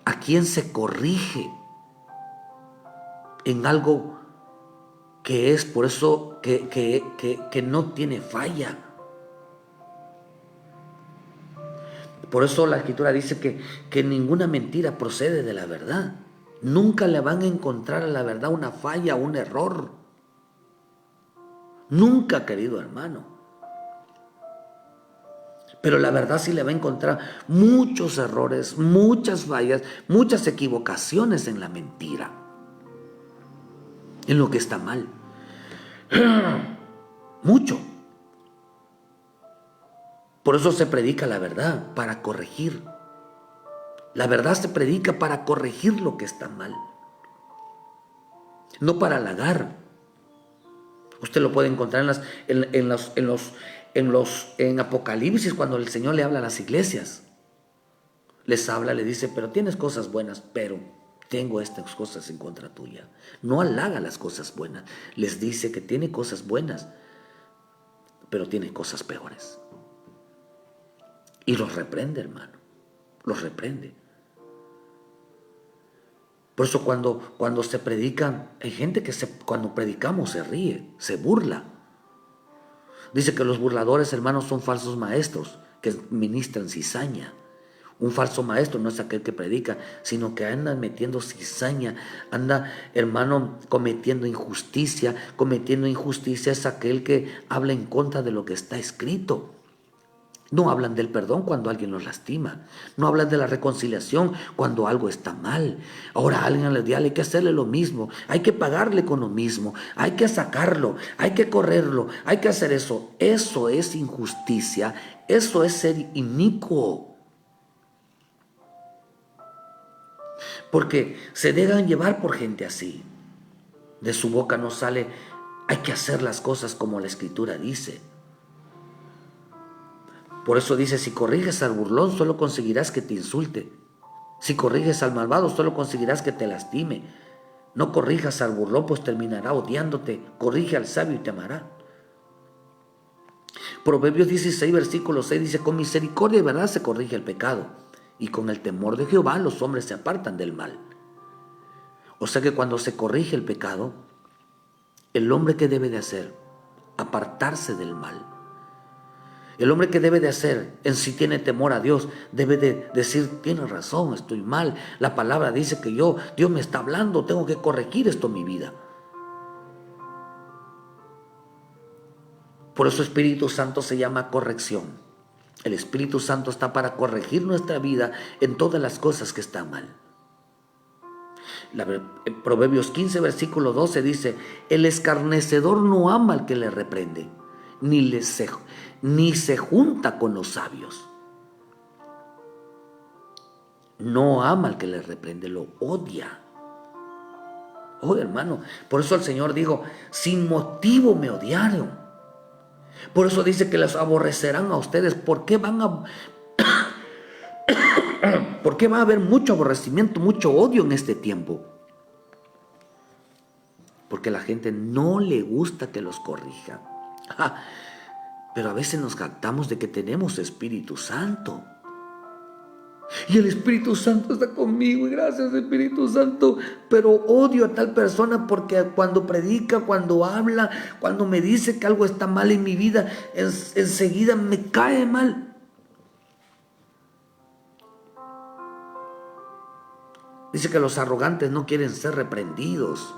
a quién se corrige en algo que es por eso que no tiene falla. Por eso la Escritura dice que ninguna mentira procede de la verdad. Nunca le van a encontrar a la verdad una falla, un error. Nunca, querido hermano. Pero la verdad sí le va a encontrar muchos errores, muchas fallas, muchas equivocaciones en la mentira, en lo que está mal. Mucho. Por eso se predica la verdad, para corregir. La verdad se predica para corregir lo que está mal, no para halagar. Usted lo puede encontrar en Apocalipsis, cuando el Señor le habla a las iglesias. Les habla, le dice, pero tienes cosas buenas, pero tengo estas cosas en contra tuya. No halaga las cosas buenas. Les dice que tiene cosas buenas, pero tiene cosas peores. Y los reprende, hermano. Los reprende. Por eso cuando se predican, hay gente que cuando predicamos se ríe, se burla. Dice que los burladores, hermanos, son falsos maestros que ministran cizaña. Un falso maestro no es aquel que predica, sino que anda metiendo cizaña, anda, hermano, cometiendo injusticia. Cometiendo injusticia es aquel que habla en contra de lo que está escrito. No hablan del perdón cuando alguien los lastima. No hablan de la reconciliación cuando algo está mal. Ahora a alguien le dice, hay que hacerle lo mismo, hay que pagarle con lo mismo, hay que sacarlo, hay que correrlo, hay que hacer eso. Eso es injusticia, eso es ser inicuo. Porque se dejan llevar por gente así. De su boca no sale, hay que hacer las cosas como la Escritura dice. Por eso dice, si corriges al burlón, solo conseguirás que te insulte. Si corriges al malvado, solo conseguirás que te lastime. No corrijas al burlón, pues terminará odiándote. Corrige al sabio y te amará. Proverbios 16, versículo 6 dice, con misericordia y verdad se corrige el pecado, y con el temor de Jehová los hombres se apartan del mal. O sea que cuando se corrige el pecado, el hombre, ¿qué debe de hacer? Apartarse del mal. El hombre que debe de hacer, en sí tiene temor a Dios, debe de decir, tienes razón, estoy mal. La palabra dice que Dios me está hablando, tengo que corregir esto en mi vida. Por eso Espíritu Santo se llama corrección. El Espíritu Santo está para corregir nuestra vida en todas las cosas que están mal. Proverbios 15, versículo 12 dice, el escarnecedor no ama al que le reprende, ni se junta con los sabios. No ama al que le reprende, lo odia. Oh, hermano, por eso el Señor dijo, sin motivo me odiaron. Por eso dice que los aborrecerán a ustedes. ¿Por qué va a haber mucho aborrecimiento, mucho odio en este tiempo? Porque a la gente no le gusta que los corrija. Pero a veces nos jactamos de que tenemos Espíritu Santo. Y el Espíritu Santo está conmigo, y gracias Espíritu Santo. Pero odio a tal persona porque cuando predica, cuando habla, cuando me dice que algo está mal en mi vida, enseguida me cae mal. Dice que los arrogantes no quieren ser reprendidos.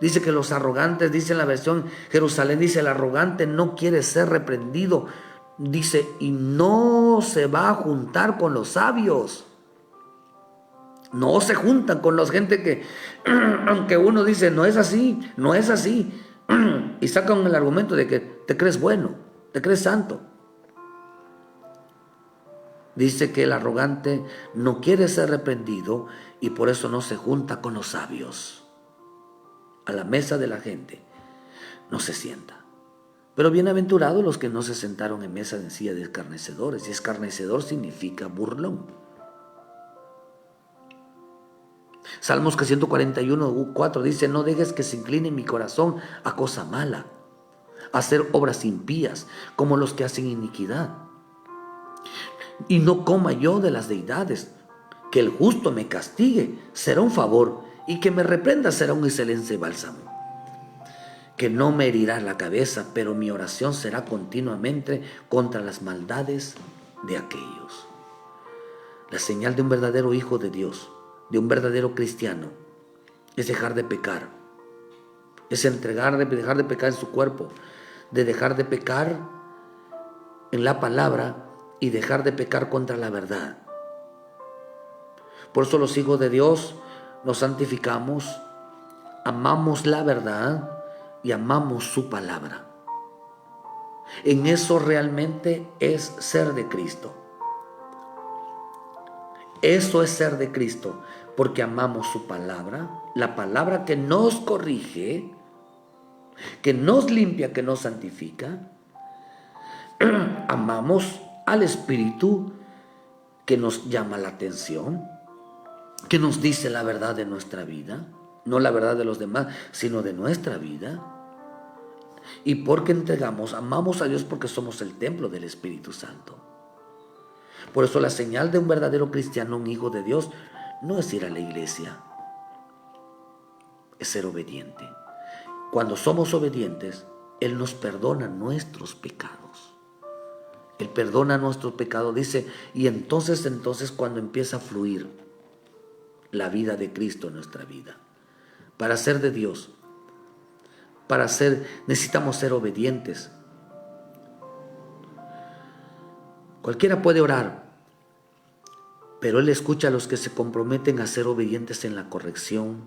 Dice que los arrogantes, dice en la versión Jerusalén, dice el arrogante no quiere ser reprendido. Dice, y no se va a juntar con los sabios. No se juntan con la gente que, aunque uno dice, no es así, no es así. Y sacan el argumento de que te crees bueno, te crees santo. Dice que el arrogante no quiere ser reprendido y por eso no se junta con los sabios. A la mesa de la gente no se sienta. Pero bienaventurados los que no se sentaron en mesa de silla de escarnecedores. Y escarnecedor significa burlón. Salmos 141:4 dice, no dejes que se incline mi corazón a cosa mala, a hacer obras impías como los que hacen iniquidad. y no coma yo de las deidades. Que el justo me castigue será un favor, y que me reprenda será un excelente bálsamo. Que no me herirá la cabeza, pero mi oración será continuamente contra las maldades de aquellos. La señal de un verdadero hijo de Dios, de un verdadero cristiano, es dejar de pecar. Es dejar de pecar en su cuerpo, de dejar de pecar en la palabra y dejar de pecar contra la verdad. Por eso los hijos de Dios nos santificamos, amamos la verdad y amamos su palabra. En eso realmente es ser de Cristo. Eso es ser de Cristo, porque amamos su palabra, la palabra que nos corrige, que nos limpia, que nos santifica. Amamos al Espíritu que nos llama la atención, que nos dice la verdad de nuestra vida, no la verdad de los demás, sino de nuestra vida. Y porque amamos a Dios porque somos el templo del Espíritu Santo. Por eso la señal de un verdadero cristiano, un hijo de Dios, no es ir a la iglesia, es ser obediente. Cuando somos obedientes, Él nos perdona nuestros pecados. Él perdona nuestros pecados, dice, y entonces cuando empieza a fluir la vida de Cristo en nuestra vida, para ser de Dios, necesitamos ser obedientes. Cualquiera puede orar, pero Él escucha a los que se comprometen a ser obedientes en la corrección.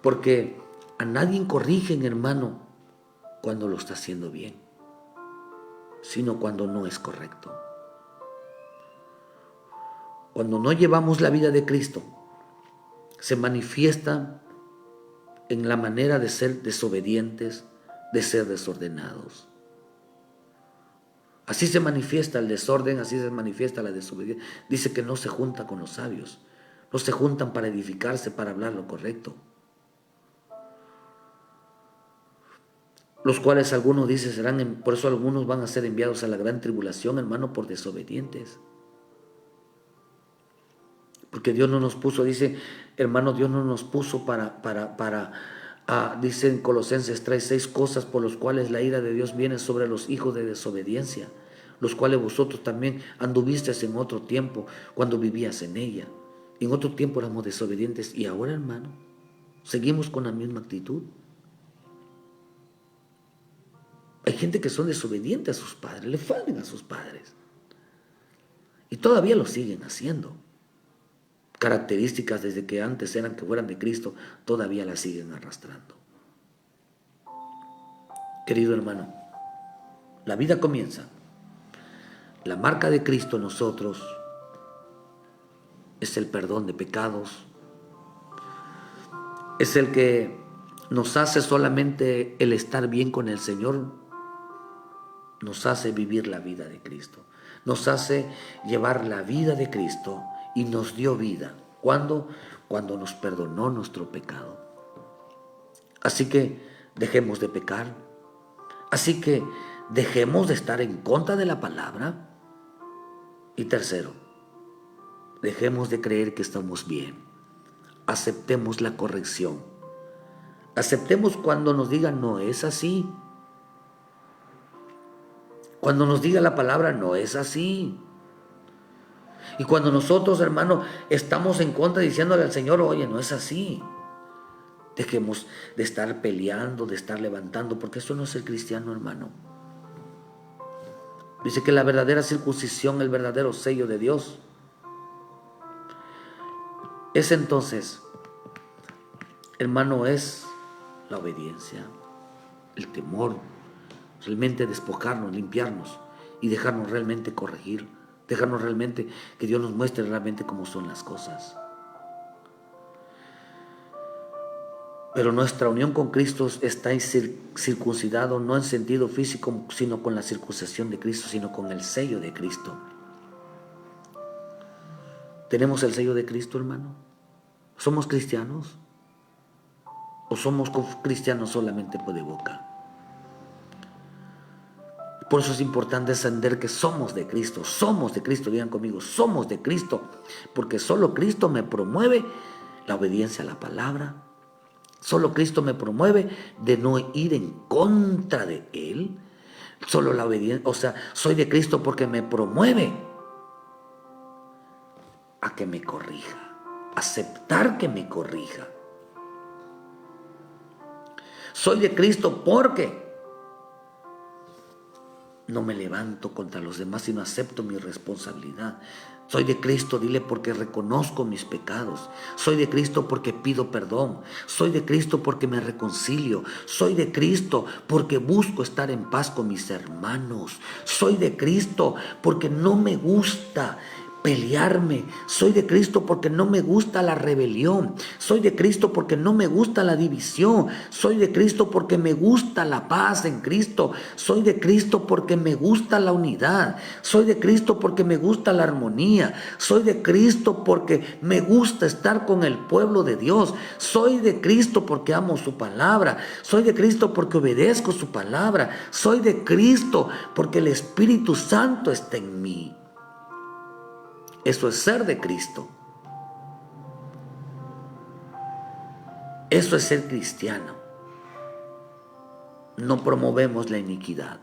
Porque a nadie corrigen, hermano, cuando lo está haciendo bien, sino cuando no es correcto. Cuando no llevamos la vida de Cristo, se manifiesta en la manera de ser desobedientes, de ser desordenados. Así se manifiesta el desorden, así se manifiesta la desobediencia. Dice que no se junta con los sabios, no se juntan para edificarse, para hablar lo correcto. Los cuales algunos dicen por eso algunos van a ser enviados a la gran tribulación, hermano, por desobedientes. Porque Dios no nos puso, dice, hermano, Dios no nos puso dice en Colosenses 3:6, cosas por las cuales la ira de Dios viene sobre los hijos de desobediencia, los cuales vosotros también anduvisteis en otro tiempo cuando vivías en ella. En otro tiempo éramos desobedientes y ahora, hermano, seguimos con la misma actitud. Hay gente que son desobedientes a sus padres, le fallan a sus padres y todavía lo siguen haciendo. Características desde que antes eran que fueran de Cristo, todavía las siguen arrastrando. Querido hermano, la vida comienza. La marca de Cristo en nosotros es el perdón de pecados. Es el que nos hace solamente el estar bien con el Señor. Nos hace vivir la vida de Cristo. Nos hace llevar la vida de Cristo y nos dio vida. ¿Cuándo? Cuando nos perdonó nuestro pecado. Así que dejemos de pecar. Así que dejemos de estar en contra de la palabra. Y tercero, dejemos de creer que estamos bien. Aceptemos la corrección. Aceptemos cuando nos digan no es así. Cuando nos diga la palabra no es así. Y cuando nosotros, hermano, estamos en contra diciéndole al Señor, oye, no es así. Dejemos de estar peleando, de estar levantando, porque eso no es el cristiano, hermano. Dice que la verdadera circuncisión, el verdadero sello de Dios, es entonces, hermano, es la obediencia, el temor, realmente despojarnos, limpiarnos y dejarnos realmente corregir, dejarnos realmente que Dios nos muestre realmente cómo son las cosas. Pero nuestra unión con Cristo está circuncidado no en sentido físico, sino con la circuncisión de Cristo, sino con el sello de Cristo. ¿Tenemos el sello de Cristo, hermano? ¿Somos cristianos? ¿O somos cristianos solamente por de boca? Por eso es importante entender que somos de Cristo, digan conmigo, somos de Cristo, porque solo Cristo me promueve la obediencia a la palabra, solo Cristo me promueve de no ir en contra de Él, solo la obediencia, o sea, soy de Cristo porque me promueve a que me corrija, aceptar que me corrija. Soy de Cristo porque no me levanto contra los demás, sino acepto mi responsabilidad. Soy de Cristo, dile, porque reconozco mis pecados. Soy de Cristo porque pido perdón. Soy de Cristo porque me reconcilio. Soy de Cristo porque busco estar en paz con mis hermanos. Soy de Cristo porque no me gusta pelearme. Soy de Cristo porque no me gusta la rebelión. Soy de Cristo porque no me gusta la división. Soy de Cristo porque me gusta la paz en Cristo. Soy de Cristo porque me gusta la unidad. Soy de Cristo porque me gusta la armonía. Soy de Cristo porque me gusta estar con el pueblo de Dios. Soy de Cristo porque amo su palabra. Soy de Cristo porque obedezco su palabra. Soy de Cristo porque el Espíritu Santo está en mí. Eso es ser de Cristo. Eso es ser cristiano. No promovemos la iniquidad,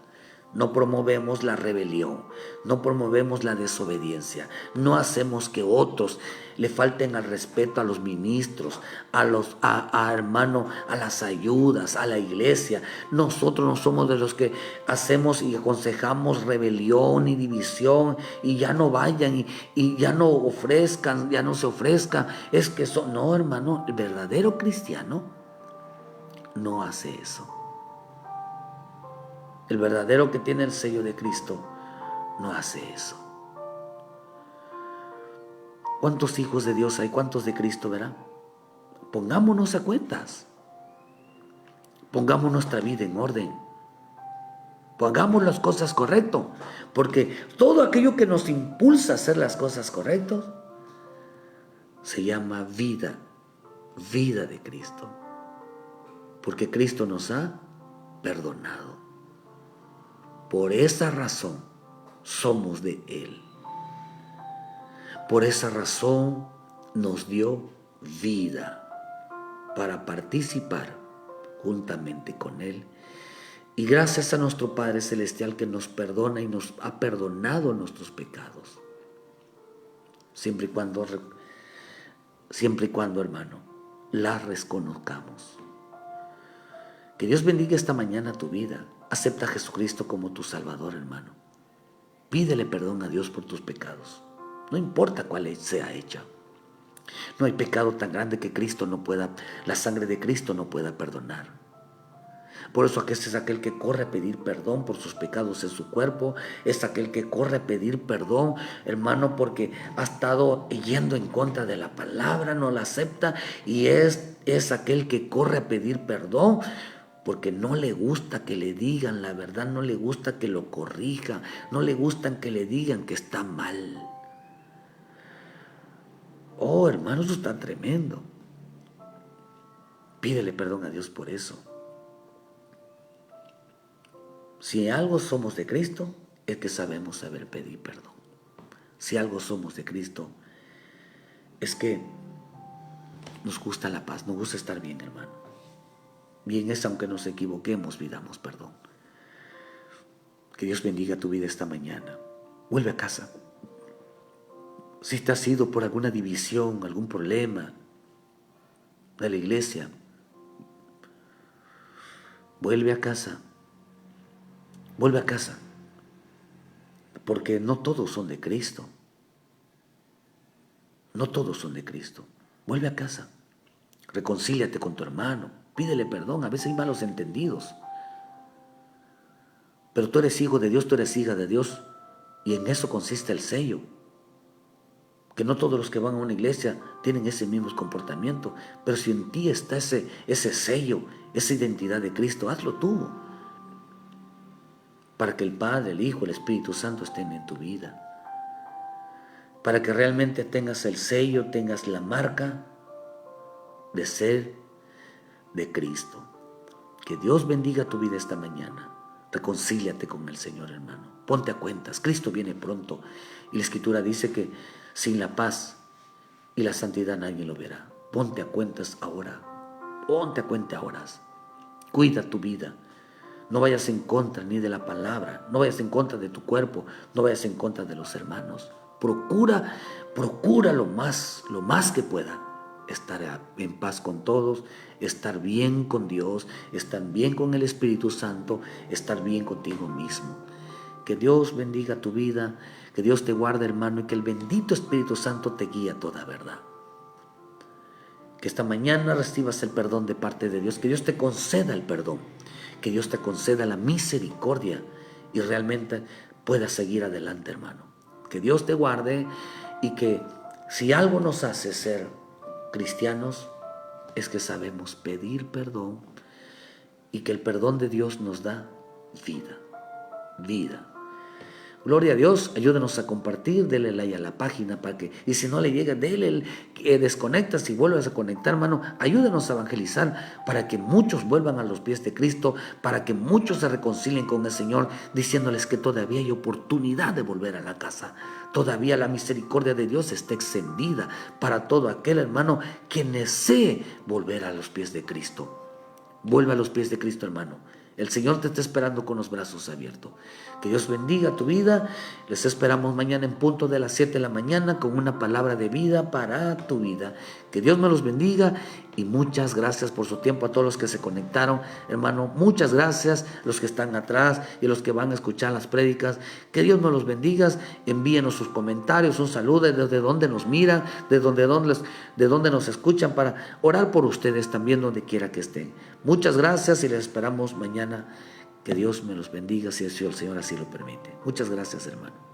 no promovemos la rebelión, no promovemos la desobediencia, no hacemos que otros le falten al respeto a los ministros, a hermano, a las ayudas, a la iglesia. Nosotros no somos de los que hacemos y aconsejamos rebelión y división y ya no vayan y ya no ofrezcan, ya no se ofrezcan. Es que no, hermano, el verdadero cristiano no hace eso. El verdadero que tiene el sello de Cristo no hace eso. ¿Cuántos hijos de Dios hay? ¿Cuántos de Cristo verán? Pongámonos a cuentas. Pongamos nuestra vida en orden. Pongamos las cosas correctas. Porque todo aquello que nos impulsa a hacer las cosas correctas se llama vida de Cristo. Porque Cristo nos ha perdonado. Por esa razón somos de Él. Por esa razón nos dio vida para participar juntamente con Él. Y gracias a nuestro Padre Celestial que nos perdona y nos ha perdonado nuestros pecados. Siempre y cuando, hermano, las reconozcamos. Que Dios bendiga esta mañana tu vida. Acepta a Jesucristo como tu Salvador, hermano. Pídele perdón a Dios por tus pecados. No importa cuál sea hecha. No hay pecado tan grande que la sangre de Cristo no pueda perdonar. Por eso aquel es aquel que corre a pedir perdón por sus pecados en su cuerpo. Es aquel que corre a pedir perdón, hermano, porque ha estado yendo en contra de la palabra, no la acepta. Y es aquel que corre a pedir perdón porque no le gusta que le digan la verdad, no le gusta que lo corrija, no le gusta que le digan que está mal. Oh, hermano, eso está tremendo. Pídele perdón a Dios por eso. Si algo somos de Cristo, es que sabemos saber pedir perdón. Si algo somos de Cristo, es que nos gusta la paz, nos gusta estar bien, hermano. Bien es, aunque nos equivoquemos, pidamos perdón. Que Dios bendiga tu vida esta mañana. Vuelve a casa. Si te has ido por alguna división, algún problema de la iglesia, vuelve a casa. Vuelve a casa. Porque no todos son de Cristo. No todos son de Cristo. Vuelve a casa. Reconcíliate con tu hermano. Pídele perdón. A veces hay malos entendidos. Pero tú eres hijo de Dios, tú eres hija de Dios. Y en eso consiste el sello. Que no todos los que van a una iglesia tienen ese mismo comportamiento. Pero si en ti está ese sello, esa identidad de Cristo, hazlo tú. Para que el Padre, el Hijo, el Espíritu Santo estén en tu vida. Para que realmente tengas el sello, tengas la marca de ser de Cristo. Que Dios bendiga tu vida esta mañana. Reconcíliate con el Señor, hermano. Ponte a cuentas. Cristo viene pronto. Y la Escritura dice que sin la paz y la santidad nadie lo verá. Ponte a cuentas ahora. Ponte a cuenta ahora. Cuida tu vida. No vayas en contra ni de la palabra. No vayas en contra de tu cuerpo. No vayas en contra de los hermanos. Procura lo más que pueda. Estar en paz con todos, estar bien con Dios, estar bien con el Espíritu Santo, estar bien contigo mismo. Que Dios bendiga tu vida, que Dios te guarde, hermano, y que el bendito Espíritu Santo te guíe a toda verdad. Que esta mañana recibas el perdón de parte de Dios, que Dios te conceda el perdón, que Dios te conceda la misericordia y realmente puedas seguir adelante, hermano. Que Dios te guarde y que si algo nos hace ser cristianos es que sabemos pedir perdón y que el perdón de Dios nos da vida. Gloria a Dios, ayúdenos a compartir, denle like a la página para que, y si no le llega, denle, desconectas y vuelves a conectar, hermano, ayúdenos a evangelizar para que muchos vuelvan a los pies de Cristo, para que muchos se reconcilien con el Señor, diciéndoles que todavía hay oportunidad de volver a la casa, todavía la misericordia de Dios está extendida para todo aquel hermano que desee volver a los pies de Cristo. Vuelve a los pies de Cristo, hermano. El Señor te está esperando con los brazos abiertos. Que Dios bendiga tu vida. Les esperamos mañana en punto de las 7 de la mañana con una palabra de vida para tu vida. Que Dios me los bendiga y muchas gracias por su tiempo a todos los que se conectaron. Hermano, muchas gracias los que están atrás y los que van a escuchar las prédicas. Que Dios me los bendiga. Envíenos sus comentarios, un saludo desde donde nos miran, de donde nos escuchan para orar por ustedes también donde quiera que estén. Muchas gracias y les esperamos mañana. Que Dios me los bendiga si el Señor así lo permite. Muchas gracias, hermano.